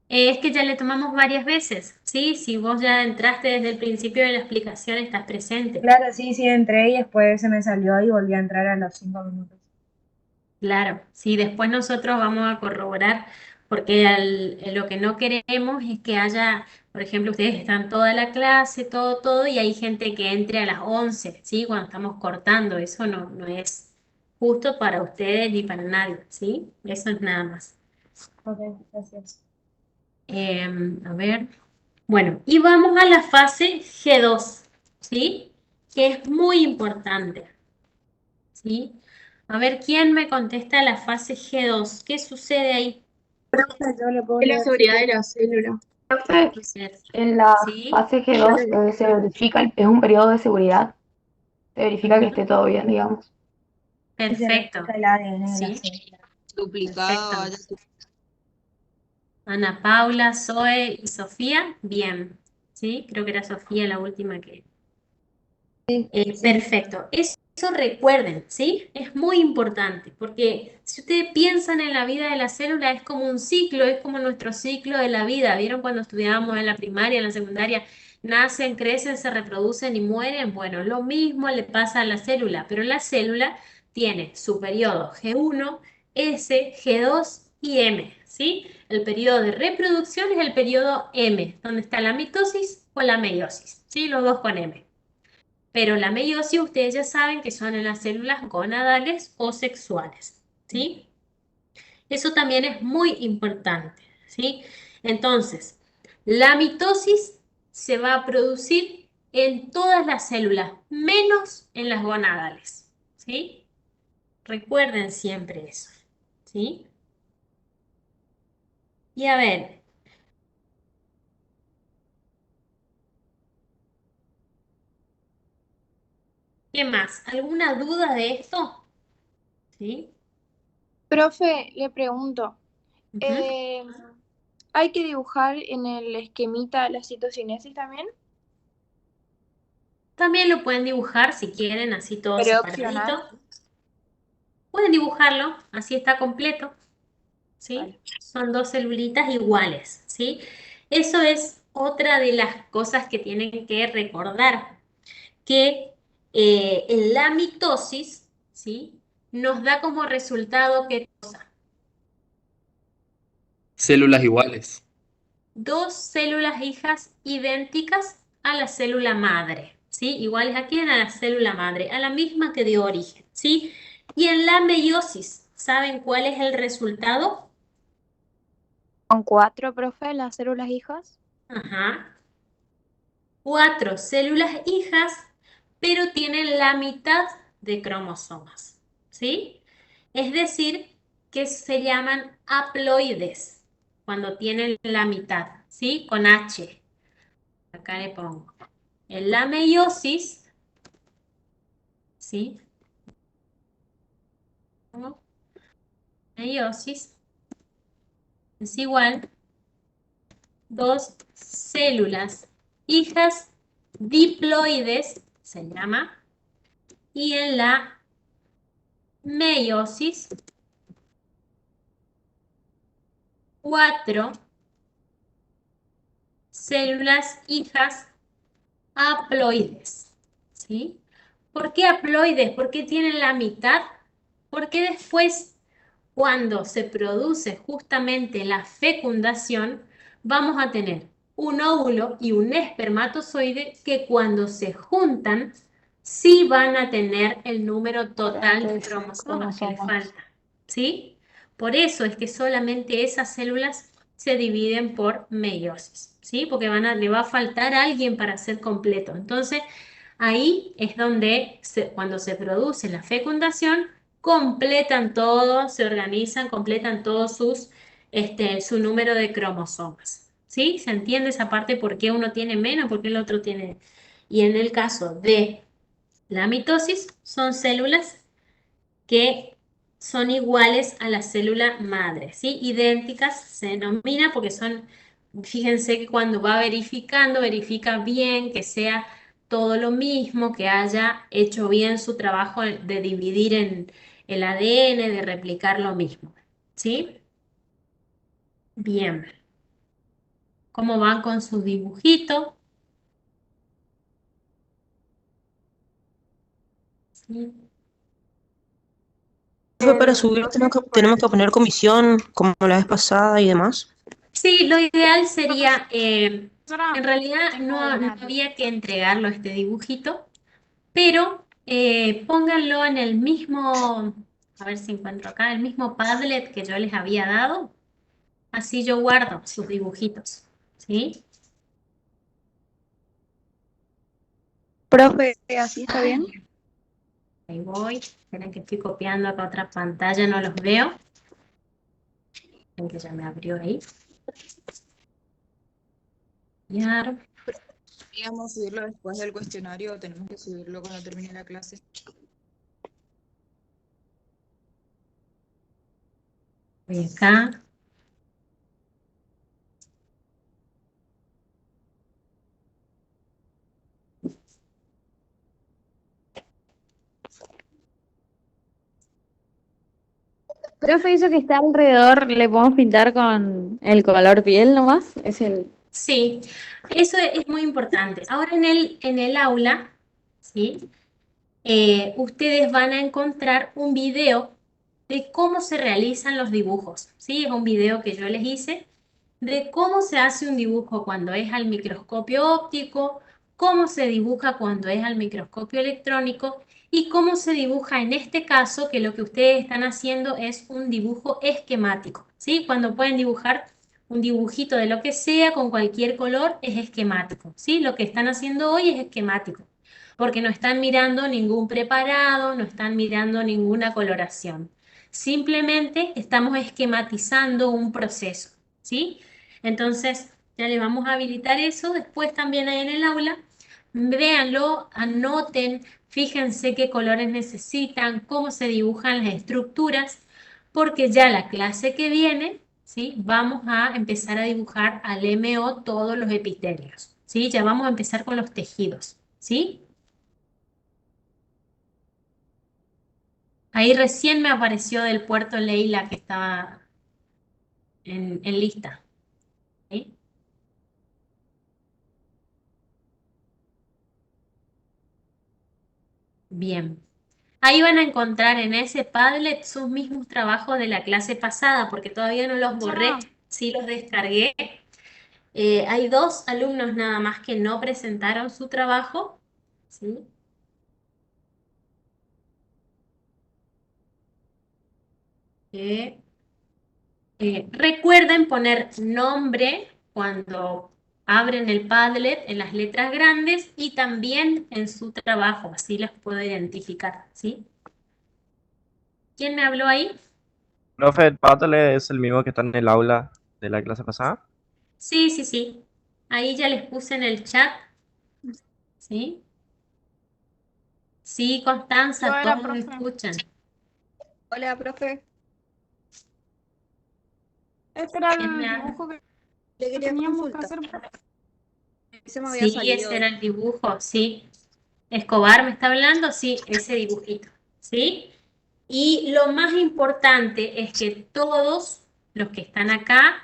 Es que ya le tomamos varias veces, ¿sí? Si vos ya entraste desde el principio de la explicación, estás presente. Claro, sí, sí, entré y después se me salió y volví a entrar a los 5 minutos. Claro, sí, después nosotros vamos a corroborar, porque lo que no queremos es que haya, por ejemplo, ustedes están toda la clase, todo, y hay gente que entre a las 11, ¿sí? Cuando estamos cortando, eso no es justo para ustedes ni para nadie, ¿sí? Eso es nada más. Ok, gracias. A ver, bueno, y vamos a la fase G2, ¿sí? Que es muy importante, ¿sí? A ver, ¿quién me contesta la fase G2? ¿Qué sucede ahí? Yo le puedo Es la leer. seguridad de la célula. Profe, Entonces, en la ¿sí? fase G2 se verifica, es un periodo de seguridad, se verifica que esté todo bien, digamos. Y se Perfecto, replica el ADN de la ¿sí? célula. Duplicado, Perfecto. Ana Paula, Zoe y Sofía, bien, ¿sí? Creo que era Sofía la última que... Perfecto. Eso recuerden, ¿sí? Es muy importante, porque si ustedes piensan en la vida de la célula, es como un ciclo, es como nuestro ciclo de la vida. ¿Vieron cuando estudiábamos en la primaria, en la secundaria? Nacen, crecen, se reproducen y mueren. Bueno, lo mismo le pasa a la célula, pero la célula tiene su periodo G1, S, G2 y M, ¿sí? El periodo de reproducción es el periodo M, donde está la mitosis o la meiosis, ¿sí? Los dos con M. Pero la meiosis ustedes ya saben que son en las células gonadales o sexuales, ¿sí? Eso también es muy importante, ¿sí? Entonces, la mitosis se va a producir en todas las células, menos en las gonadales, ¿sí? Recuerden siempre eso, ¿sí? Y a ver, ¿qué más? ¿Alguna duda de esto? ¿Sí? Profe, le pregunto, Ujú. ¿hay que dibujar en el esquemita la citocinesis también? También lo pueden dibujar si quieren, así todo Pero separadito. opcional. Pueden dibujarlo, así está completo, ¿sí? Vale. Son dos celulitas iguales, ¿sí? Eso es otra de las cosas que tienen que recordar, que en la mitosis, ¿sí? Nos da como resultado ¿qué cosa? Células iguales. Dos células hijas idénticas a la célula madre, ¿sí? Iguales a quién, a la célula madre, a la misma que dio origen, ¿sí? Y en la meiosis, ¿saben cuál es el resultado? ¿Con 4, profe, las células hijas? Ajá. 4 células hijas, pero tienen la mitad de cromosomas, ¿sí? Es decir, que se llaman haploides cuando tienen la mitad, ¿sí? Con H. Acá le pongo. En la meiosis, ¿sí? ¿No? Meiosis es igual dos células hijas diploides, se llama, y en la meiosis, 4 células hijas haploides, ¿sí? ¿Por qué haploides? ¿Por qué tienen la mitad? Porque después, cuando se produce justamente la fecundación, vamos a tener un óvulo y un espermatozoide que cuando se juntan, sí van a tener el número total de cromosomas que les falta, ¿sí? Por eso es que solamente esas células se dividen por meiosis, ¿sí? Porque le va a faltar a alguien para ser completo. Entonces, ahí es donde cuando se produce la fecundación, completan todo, se organizan, completan todos su número de cromosomas. ¿Sí? ¿Se entiende esa parte? ¿Por qué uno tiene menos? ¿Por qué el otro tiene? Y en el caso de la mitosis, son células que son iguales a la célula madre, ¿sí? Idénticas se denomina porque son, fíjense que cuando va verificando, verifica bien que sea todo lo mismo, que haya hecho bien su trabajo de dividir en el ADN, de replicar lo mismo, ¿sí? Bien. ¿Cómo van con sus dibujitos? ¿Sí? Profe, para subir tenemos que poner comisión como la vez pasada y demás. Sí, lo ideal sería, Profesora, en realidad tengo no una. había que entregarlo este dibujito, pero pónganlo en el mismo, a ver si encuentro acá, el mismo Padlet que yo les había dado. Así yo guardo sus dibujitos, ¿sí? Profe, ¿así está bien? Ahí voy. Esperen que estoy copiando acá otra pantalla, no los veo. Ven que ya me abrió ahí. Copiar. ¿Podríamos subirlo después del cuestionario o tenemos que subirlo cuando termine la clase? Voy acá. Profe, eso que está alrededor, ¿le podemos pintar con el color piel nomás? Es el... Sí, eso es muy importante. Ahora en el aula, ¿sí? Ustedes van a encontrar un video de cómo se realizan los dibujos, ¿sí? Es un video que yo les hice de cómo se hace un dibujo cuando es al microscopio óptico, cómo se dibuja cuando es al microscopio electrónico y cómo se dibuja en este caso, que lo que ustedes están haciendo es un dibujo esquemático, ¿sí? Cuando pueden dibujar un dibujito de lo que sea con cualquier color es esquemático, ¿sí? Lo que están haciendo hoy es esquemático, porque no están mirando ningún preparado, no están mirando ninguna coloración. Simplemente estamos esquematizando un proceso, ¿sí? Entonces, ya le vamos a habilitar eso. Después también ahí en el aula, véanlo, anoten, fíjense qué colores necesitan, cómo se dibujan las estructuras, porque ya la clase que viene, ¿sí? Vamos a empezar a dibujar al MO todos los epitelios, ¿sí? Ya vamos a empezar con los tejidos, ¿sí? Ahí recién me apareció del puerto Leila que estaba en lista, ¿sí? Bien. Ahí van a encontrar en ese Padlet sus mismos trabajos de la clase pasada, porque todavía no los borré, sí los descargué. Hay 2 alumnos nada más que no presentaron su trabajo, ¿sí? Eh, recuerden poner nombre cuando abren el Padlet en las letras grandes y también en su trabajo, así los puedo identificar, ¿sí? ¿Quién me habló ahí? Profe, el Padlet es el mismo que está en el aula de la clase pasada. Sí, sí, sí. Ahí ya les puse en el chat, ¿sí? Sí, Constanza, Hola, todos profe. escuchan. Hola, profe. Este era ¿Quién el me habla? dibujo que Le quería teníamos que consultar. hacer. Se me había Sí, ese salido. era el dibujo, sí. Escobar me está hablando, sí, ese dibujito, ¿sí? Y lo más importante es que todos los que están acá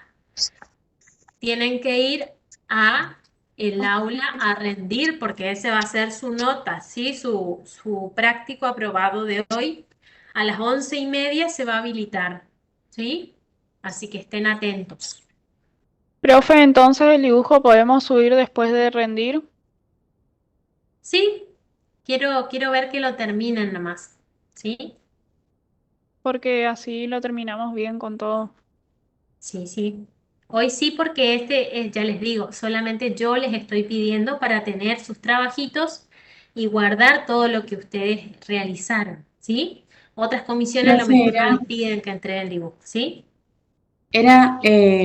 tienen que ir a el aula a rendir, porque ese va a ser su nota, ¿sí? Su práctico aprobado de hoy. A las 11:30 se va a habilitar, ¿sí? Así que estén atentos. Profe, entonces el dibujo podemos subir después de rendir. Sí, quiero ver que lo terminen nomás, ¿sí? Porque así lo terminamos bien con todo. Sí, sí. Hoy sí, porque ya les digo, solamente yo les estoy pidiendo para tener sus trabajitos y guardar todo lo que ustedes realizaron, ¿sí? Otras comisiones a lo Profe, mejor no les piden que entreguen el dibujo, ¿sí? era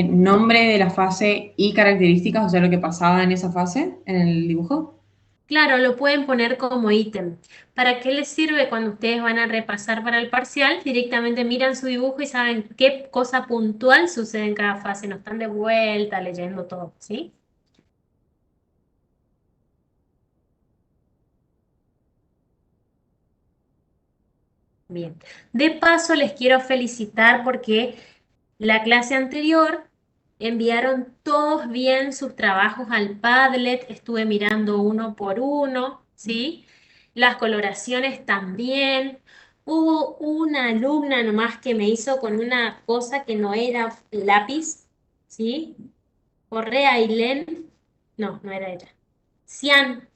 nombre de la fase y características, o sea, lo que pasaba en esa fase, en el dibujo. Claro, lo pueden poner como ítem. ¿Para qué les sirve cuando ustedes van a repasar para el parcial? Directamente miran su dibujo y saben qué cosa puntual sucede en cada fase. No están de vuelta leyendo todo, ¿sí? Bien. De paso, les quiero felicitar porque la clase anterior Enviaron todos bien sus trabajos al Padlet, estuve mirando uno por uno, ¿sí? Las coloraciones también. Hubo una alumna nomás que me hizo con una cosa que no era lápiz, ¿sí? Correa Ailén, no, no era ella. Cian,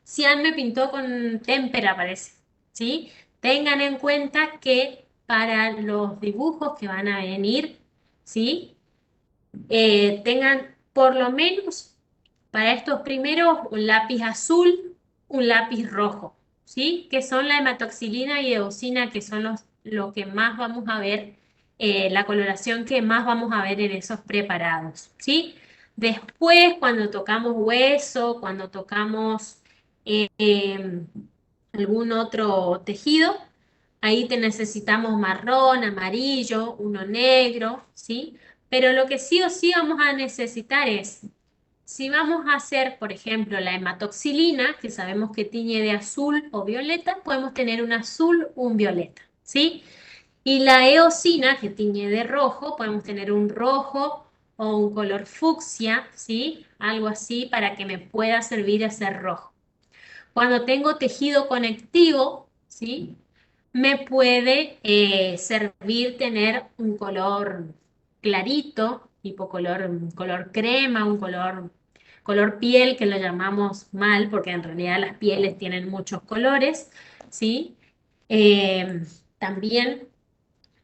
Cian me pintó con témpera, parece, ¿sí? Tengan en cuenta que para los dibujos que van a venir, ¿sí? Tengan por lo menos para estos primeros un lápiz azul, un lápiz rojo, ¿sí? Que son la hematoxilina y eosina, que son lo que más vamos a ver, la coloración que más vamos a ver en esos preparados, ¿sí? Después, cuando tocamos hueso, cuando tocamos algún otro tejido, ahí te necesitamos marrón, amarillo, uno negro, ¿sí? Pero lo que sí o sí vamos a necesitar es, si vamos a hacer, por ejemplo, la hematoxilina, que sabemos que tiñe de azul o violeta, podemos tener un azul o un violeta, ¿sí? Y la eosina, que tiñe de rojo, podemos tener un rojo o un color fucsia, ¿sí? Algo así para que me pueda servir ese rojo. Cuando tengo tejido conectivo, ¿sí? Me puede servir tener un color clarito, tipo color crema, un color piel, que lo llamamos mal, porque en realidad las pieles tienen muchos colores, ¿sí? También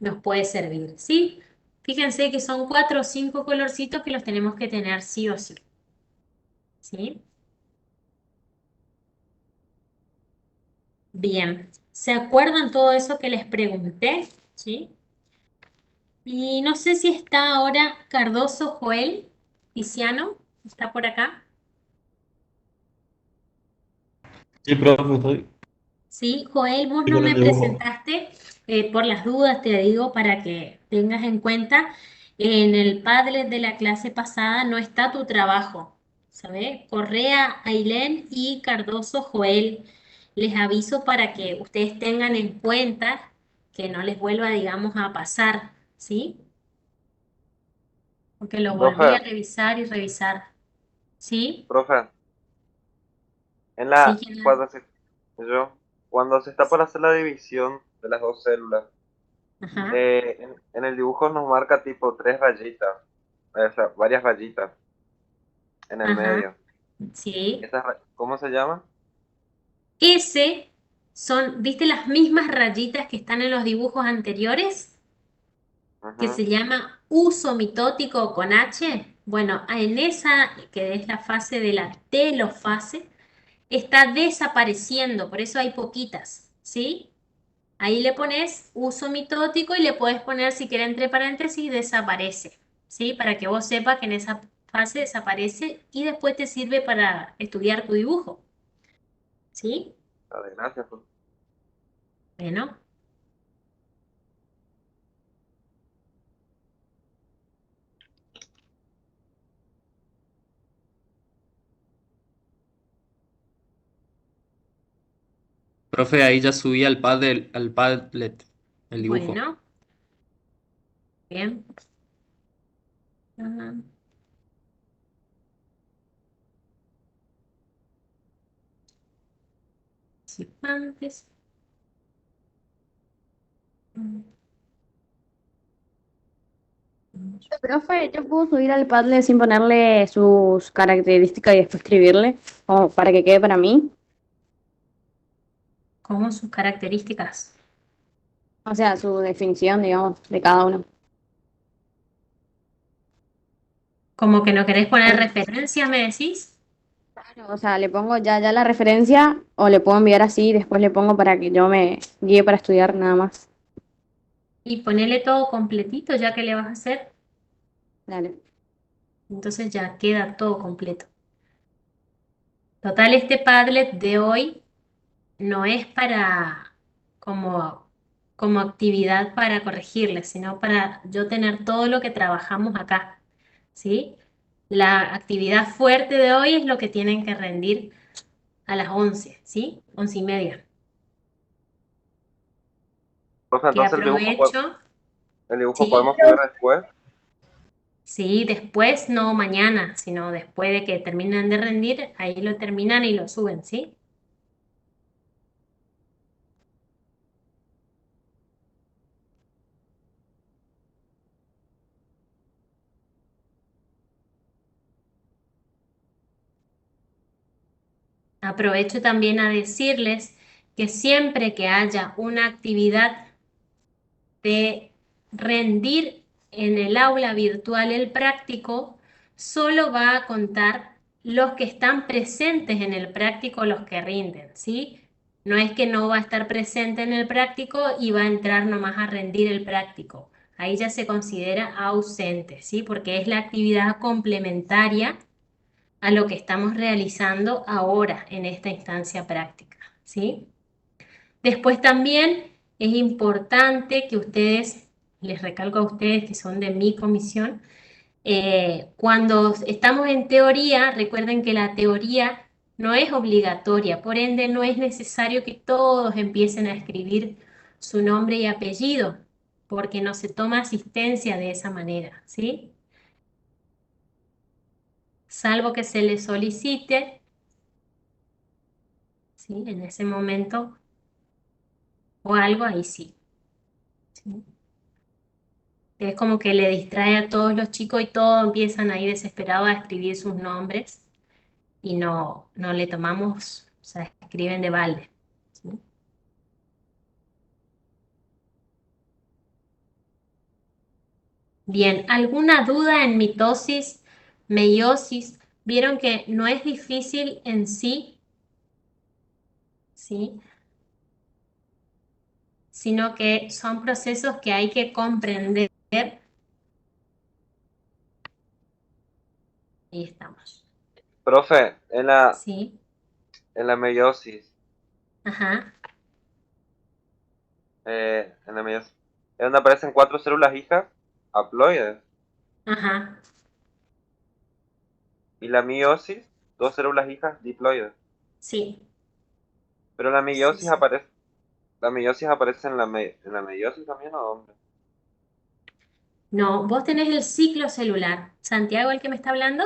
nos puede servir, ¿sí? Fíjense que son 4 o 5 colorcitos que los tenemos que tener sí o sí, ¿sí? Bien, ¿se acuerdan todo eso que les pregunté? ¿Sí? Y no sé si está ahora Cardoso Joel Tiziano, ¿está por acá? Sí, profe, estoy. Sí, Joel, vos Estoy no con el me dibujo. presentaste, por las dudas te digo para que tengas en cuenta, en el Padlet de la clase pasada no está tu trabajo, ¿sabes? Correa, Ailén y Cardoso Joel. Les aviso para que ustedes tengan en cuenta que no les vuelva, digamos, a pasar, ¿sí? Porque lo volví a Profe, revisar y revisar, ¿sí? profe, Sí, ¿quién? cuando se está por hacer la división de las dos células, Ajá, en el dibujo nos marca tipo tres rayitas, o sea, varias rayitas en el ajá, medio. sí. ¿Cómo se llama? Ese son, ¿viste las mismas rayitas que están en los dibujos anteriores? Que Ujú. se llama uso mitótico con H. Bueno, en esa, que es la fase de la telofase, está desapareciendo, por eso hay poquitas, ¿sí? Ahí le pones uso mitótico y le puedes poner, si quieres, entre paréntesis, desaparece, ¿sí? Para que vos sepas que en esa fase desaparece y después te sirve para estudiar tu dibujo, ¿sí? Vale, gracias, profe. Bueno. Profe, ahí ya subí al Padlet el dibujo. Bueno, bien. Ajá. Participantes. Profe, ¿yo puedo subir al Padlet sin ponerle sus características y después escribirle? O para que quede para mí. ¿Cómo sus características? O sea, su definición, digamos, de cada uno. ¿Como que no querés poner referencias, me decís? O sea, le pongo ya la referencia o le puedo enviar así y después le pongo para que yo me guíe para estudiar nada más. Y ponele todo completito ya que le vas a hacer. Dale. Entonces ya queda todo completo. Total, este Padlet de hoy no es para como actividad para corregirles, sino para yo tener todo lo que trabajamos acá, ¿sí? La actividad fuerte de hoy es lo que tienen que rendir a las 11, ¿sí? 11:30. Profe, Que entonces aprovecho, el dibujo ¿sí? podemos subir después. ¿sí? Después, no mañana, sino después de que terminan de rendir, ahí lo terminan y lo suben, ¿sí? Aprovecho también a decirles que siempre que haya una actividad de rendir en el aula virtual el práctico, solo va a contar los que están presentes en el práctico, los que rinden, ¿sí? No es que no va a estar presente en el práctico y va a entrar nomás a rendir el práctico. Ahí ya se considera ausente, ¿sí? Porque es la actividad complementaria a lo que estamos realizando ahora en esta instancia práctica, ¿sí? Después también es importante que ustedes, les recalco a ustedes que son de mi comisión, cuando estamos en teoría, recuerden que la teoría no es obligatoria, por ende no es necesario que todos empiecen a escribir su nombre y apellido, porque no se toma asistencia de esa manera, ¿sí? Salvo que se les solicite, ¿sí? En ese momento o algo, ahí sí. ¿Sí? Es como que le distrae a todos los chicos y todos empiezan ahí desesperados a escribir sus nombres y no le tomamos, o sea, escriben de balde. ¿Sí? Bien, ¿alguna duda en mitosis, meiosis? Vieron que no es difícil en sí, ¿sí? Sino que son procesos que hay que comprender. Ahí estamos. Profe, Sí, en la meiosis, ajá, en la meiosis, es donde aparecen 4 células hijas, haploides, ajá. y la meiosis, 2 células hijas, diploides. Sí, Pero la sí, meiosis sí. aparece en en la meiosis también, ¿o dónde? No, vos tenés el ciclo celular. ¿Santiago el que me está hablando?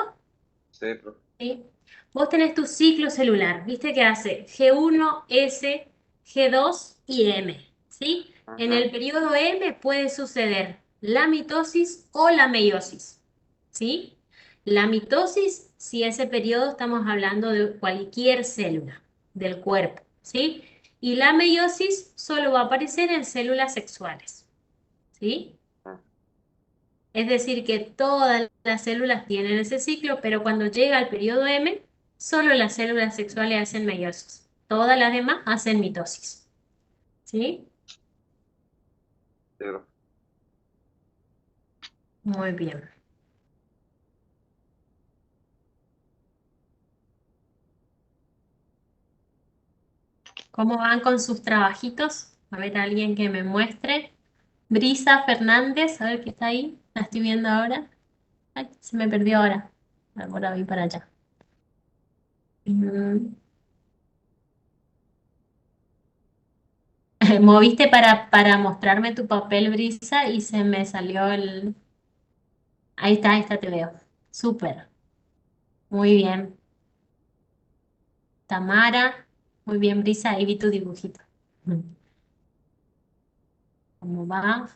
Sí, profe. ¿Sí? Vos tenés tu ciclo celular, ¿viste que hace G1, S, G2 y M? ¿Sí? En Ajá. el periodo M puede suceder la mitosis o la meiosis. ¿Sí? La mitosis, si ese periodo estamos hablando de cualquier célula del cuerpo. ¿Sí? Y la meiosis solo va a aparecer en células sexuales. ¿Sí? Es decir, que todas las células tienen ese ciclo, pero cuando llega al periodo M, solo las células sexuales hacen meiosis. Todas las demás hacen mitosis. ¿Sí? Sí, profe. Muy bien. ¿Cómo van con sus trabajitos? A ver, alguien que me muestre. Brisa Fernández, a ver qué está ahí. La estoy viendo ahora. Ay, se me perdió ahora. Ahora voy para allá. Mm. Moviste para mostrarme tu papel, Brisa, y se me salió el... ahí está, te veo. Súper. Muy bien. Tamara. Muy bien, Brisa, ahí vi tu dibujito. Mm. ¿Cómo va?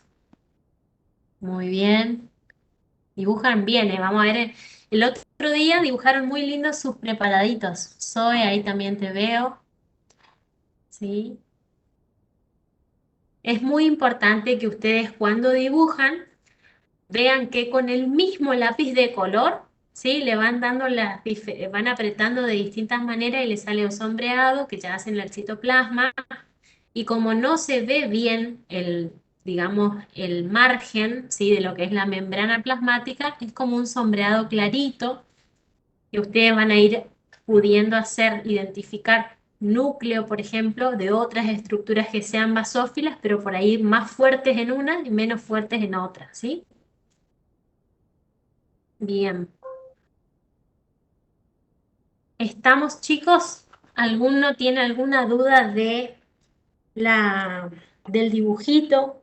Muy bien. Dibujan bien, ¿eh? Vamos a ver. El otro día dibujaron muy lindos sus preparaditos. Zoe, ahí también te veo. ¿Sí? Es muy importante que ustedes cuando dibujan vean que con el mismo lápiz de color, ¿sí? Le van dando van apretando de distintas maneras y le sale un sombreado que ya hacen el citoplasma. Y como no se ve bien digamos, el margen, ¿sí? De lo que es la membrana plasmática, es como un sombreado clarito que ustedes van a ir pudiendo hacer, identificar núcleo, por ejemplo, de otras estructuras que sean basófilas, pero por ahí más fuertes en una y menos fuertes en otra, ¿sí? Bien. ¿Estamos, chicos? ¿Alguno tiene alguna duda del dibujito?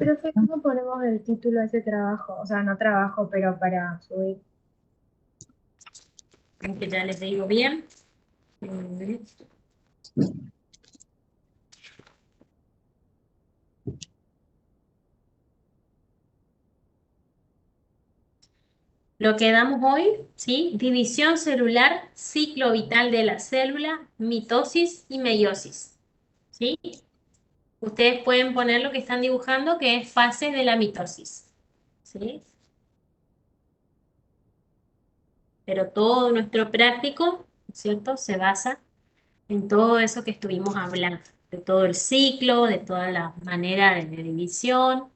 profe, ¿cómo ponemos el título de ese trabajo? O sea, no trabajo, pero para subir. Aunque ya les digo bien. Lo que damos hoy, ¿sí? División celular, ciclo vital de la célula, mitosis y meiosis, ¿sí? Ustedes pueden poner lo que están dibujando, que es fase de la mitosis, ¿sí? Pero todo nuestro práctico, ¿cierto? Se basa en todo eso que estuvimos hablando, de todo el ciclo, de toda la manera de división,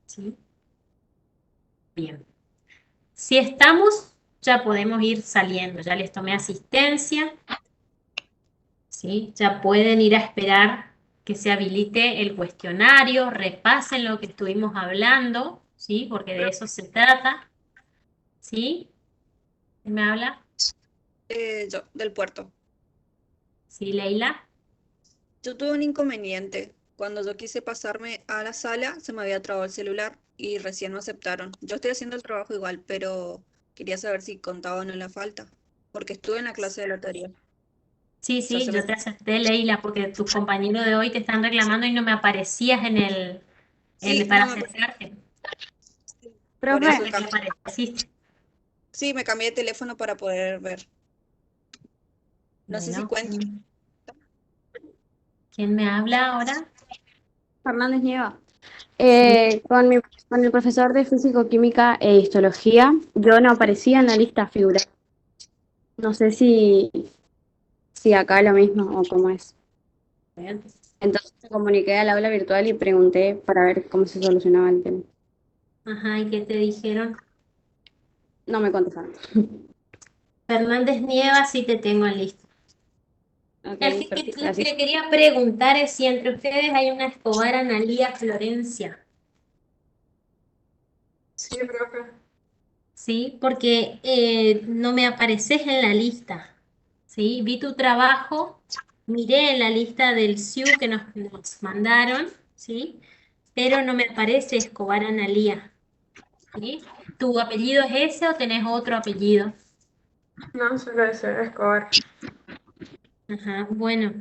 ¿sí? Bien. Si estamos, ya podemos ir saliendo. Ya les tomé asistencia, ¿sí? Ya pueden ir a esperar que se habilite el cuestionario, repasen lo que estuvimos hablando, ¿sí? Porque de eso se trata, ¿sí? ¿Quién me habla? Yo, del puerto. ¿Sí, Leila? Yo tuve un inconveniente. Cuando yo quise pasarme a la sala, se me había trabado el celular y recién me aceptaron. Yo estoy haciendo el trabajo igual, pero quería saber si contaba o no la falta, porque estuve en la clase de la teoría. Sí, O sea, sí, se yo me... te acepté, Leila, porque tus compañeros de hoy te están reclamando y no me aparecías Sí, para no me... aceptarte. Por No eso me apareciste. sí, me cambié de teléfono para poder ver. No sé si Bueno, cuenta. ¿quién me habla ahora? Fernández Nieva. Sí. Con el profesor de físico-química e histología, yo no aparecía en la lista figura. No sé si acá lo mismo o cómo es. Bien. Entonces me comuniqué al aula virtual y pregunté para ver cómo se solucionaba el tema. Ajá, ¿y qué te dijeron? No me contestaron. Fernández Nieva, sí te tengo en lista. Ok, Lo perfecto. que Así. le quería preguntar es si entre ustedes hay una Escobar Analía Florencia. Sí, profe. ¿Sí? Porque no me apareces en la lista. ¿Sí? Vi tu trabajo, miré en la lista del SIU que nos mandaron, ¿sí? Pero no me aparece Escobar Analía. ¿Sí? ¿Tu apellido es ese o tenés otro apellido? No, solo ese, Escobar. Ajá, bueno,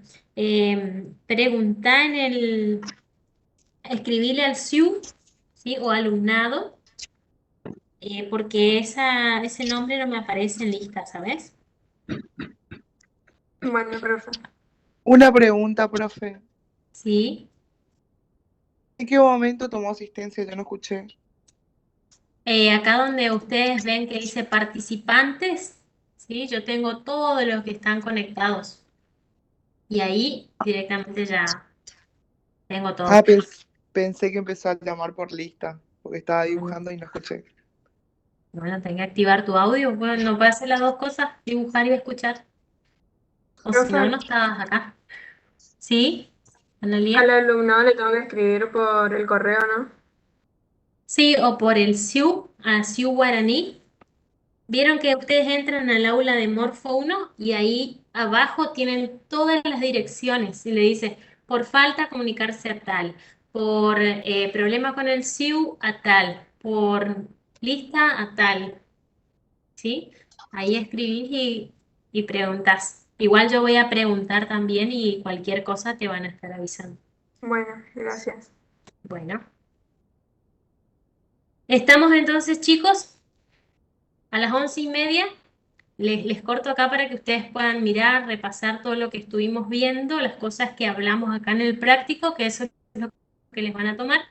preguntá escribirle al SIU, ¿sí? O alumnado, porque ese nombre no me aparece en lista, ¿sabes? Bueno, profe. Una pregunta, profe. Sí. ¿En qué momento tomó asistencia? Yo no escuché. Acá donde ustedes ven que dice participantes, ¿sí? Yo tengo todos los que están conectados. Y ahí directamente ya tengo Ah, todo. pensé que empezó a llamar por lista, porque estaba dibujando y no escuché. Bueno, tengo que activar tu audio. Bueno, no puede hacer las dos cosas, dibujar y escuchar. O si no, Profe, no estabas acá. ¿Sí? al ¿Analía? alumnado le tengo que escribir por el correo, ¿no? Sí, o por el SIU, a SIU Guaraní. Vieron que ustedes entran al aula de Morfo 1 y ahí abajo tienen todas las direcciones y le dice, por falta comunicarse a tal, por problema con el SIU a tal, por lista a tal, ¿sí? Ahí escribís y preguntas. Igual yo voy a preguntar también y cualquier cosa te van a estar avisando. Bueno, gracias. Bueno. Estamos entonces, chicos, a las 11:30. Les corto acá para que ustedes puedan mirar, repasar todo lo que estuvimos viendo, las cosas que hablamos acá en el práctico, que eso es lo que les van a tomar.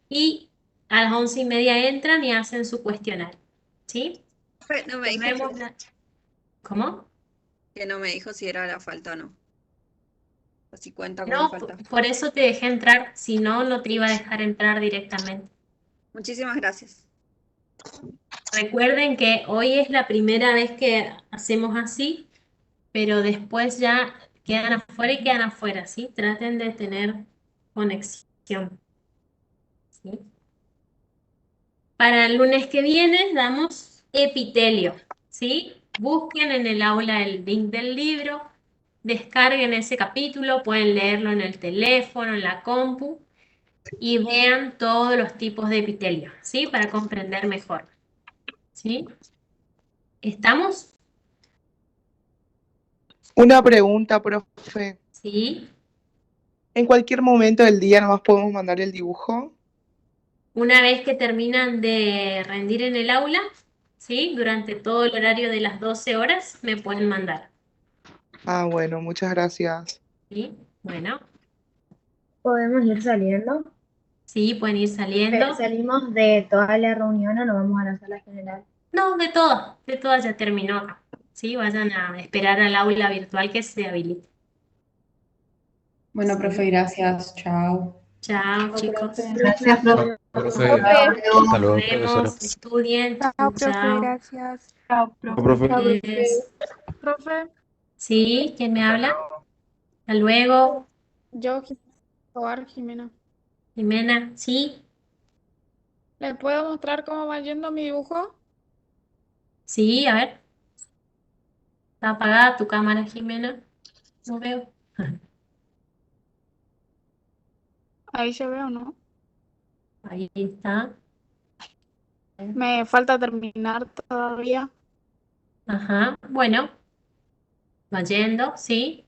Y a las 11:30 entran y hacen su cuestionario. ¿Sí? Profe, no me Nos dijo vemos. ¿Cómo? que no me dijo si era la falta o no. Así cuenta como No, falta. por eso te dejé entrar, si no, no te iba a dejar entrar directamente. Muchísimas gracias. Recuerden que hoy es la primera vez que hacemos así, pero después ya quedan afuera y quedan afuera, ¿sí? Traten de tener conexión, ¿sí? Para el lunes que viene damos epitelio, ¿sí? Busquen en el aula el link del libro, descarguen ese capítulo, pueden leerlo en el teléfono, en la compu, y vean todos los tipos de epitelio, ¿sí? Para comprender mejor, ¿sí? ¿Estamos? Una pregunta, profe. Sí. ¿En cualquier momento del día nomás podemos mandar el dibujo? Una vez que terminan de rendir en el aula, ¿sí? Durante todo el horario de las 12 horas, me pueden mandar, Ah, bueno, muchas gracias. ¿sí? Bueno, ¿Podemos ir saliendo? sí, pueden ir saliendo. ¿Salimos de toda la reunión o nos vamos a la sala general? No, de todas ya terminó acá, ¿sí? Vayan a esperar al aula virtual que se habilite. Bueno, profe, gracias. Chao. Chao, chicos. Gracias, profe. Profe, Nos hasta luego, profesora. vemos, estudien. Chao, profe, Chao. gracias. Chao, profe. Yes. Profe, ¿Sí? ¿Quién me habla? Hasta luego. yo, Jimena. Jimena, ¿sí? ¿Le puedo mostrar cómo va yendo mi dibujo? Sí, a ver. Está apagada tu cámara, Jimena. No veo. Ahí se ve o no. Ahí está. Me falta terminar todavía. Ajá. Bueno, va yendo, sí.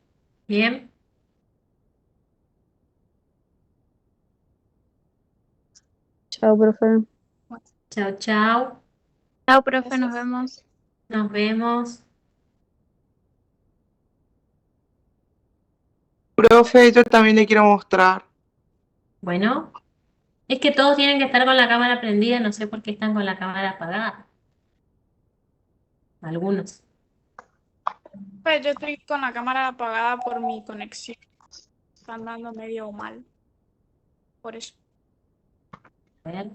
Bien. Chao, profe. Chao, chao. Chao, profe, nos vemos. Nos vemos. Profe, yo también le quiero mostrar. Bueno, es que todos tienen que estar con la cámara prendida, no sé por qué están con la cámara apagada. Algunos. Pues yo estoy con la cámara apagada por mi conexión. Está andando medio mal. Por eso. A ver.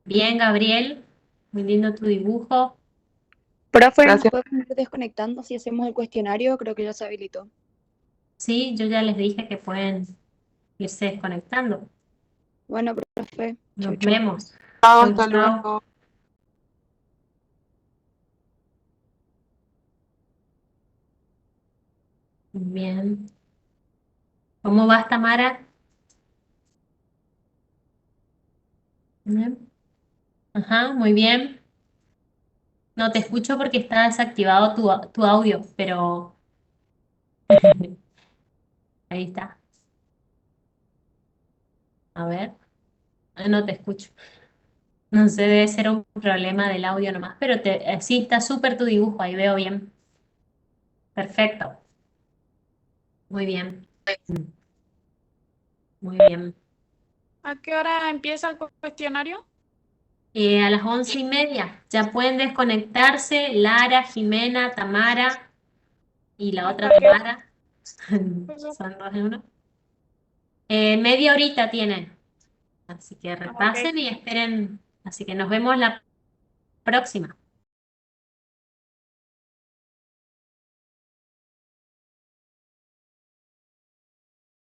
Bien, Gabriel. Muy lindo tu dibujo. Profe, ¿nos Gracias. podemos ir desconectando si hacemos el cuestionario? Creo que ya se habilitó. Sí, yo ya les dije que pueden irse desconectando. Bueno, profe. Nos Chau, chau. vemos. Chao, Chau, hasta chau. luego. Bien. ¿Cómo vas, Tamara? Bien. Ajá, muy bien. No te escucho porque está desactivado tu audio, pero ahí está. A ver. No te escucho. No sé, debe ser un problema del audio nomás, pero sí, está súper tu dibujo, ahí veo bien. Perfecto. Muy bien. Muy bien. ¿A qué hora empieza el cuestionario? A las 11:30 ya pueden desconectarse Lara, Jimena, Tamara y la otra ¿Hasta qué hora? Tamara. Son dos en uno. Media horita tienen. Así que repasen y esperen. Así que nos vemos la próxima.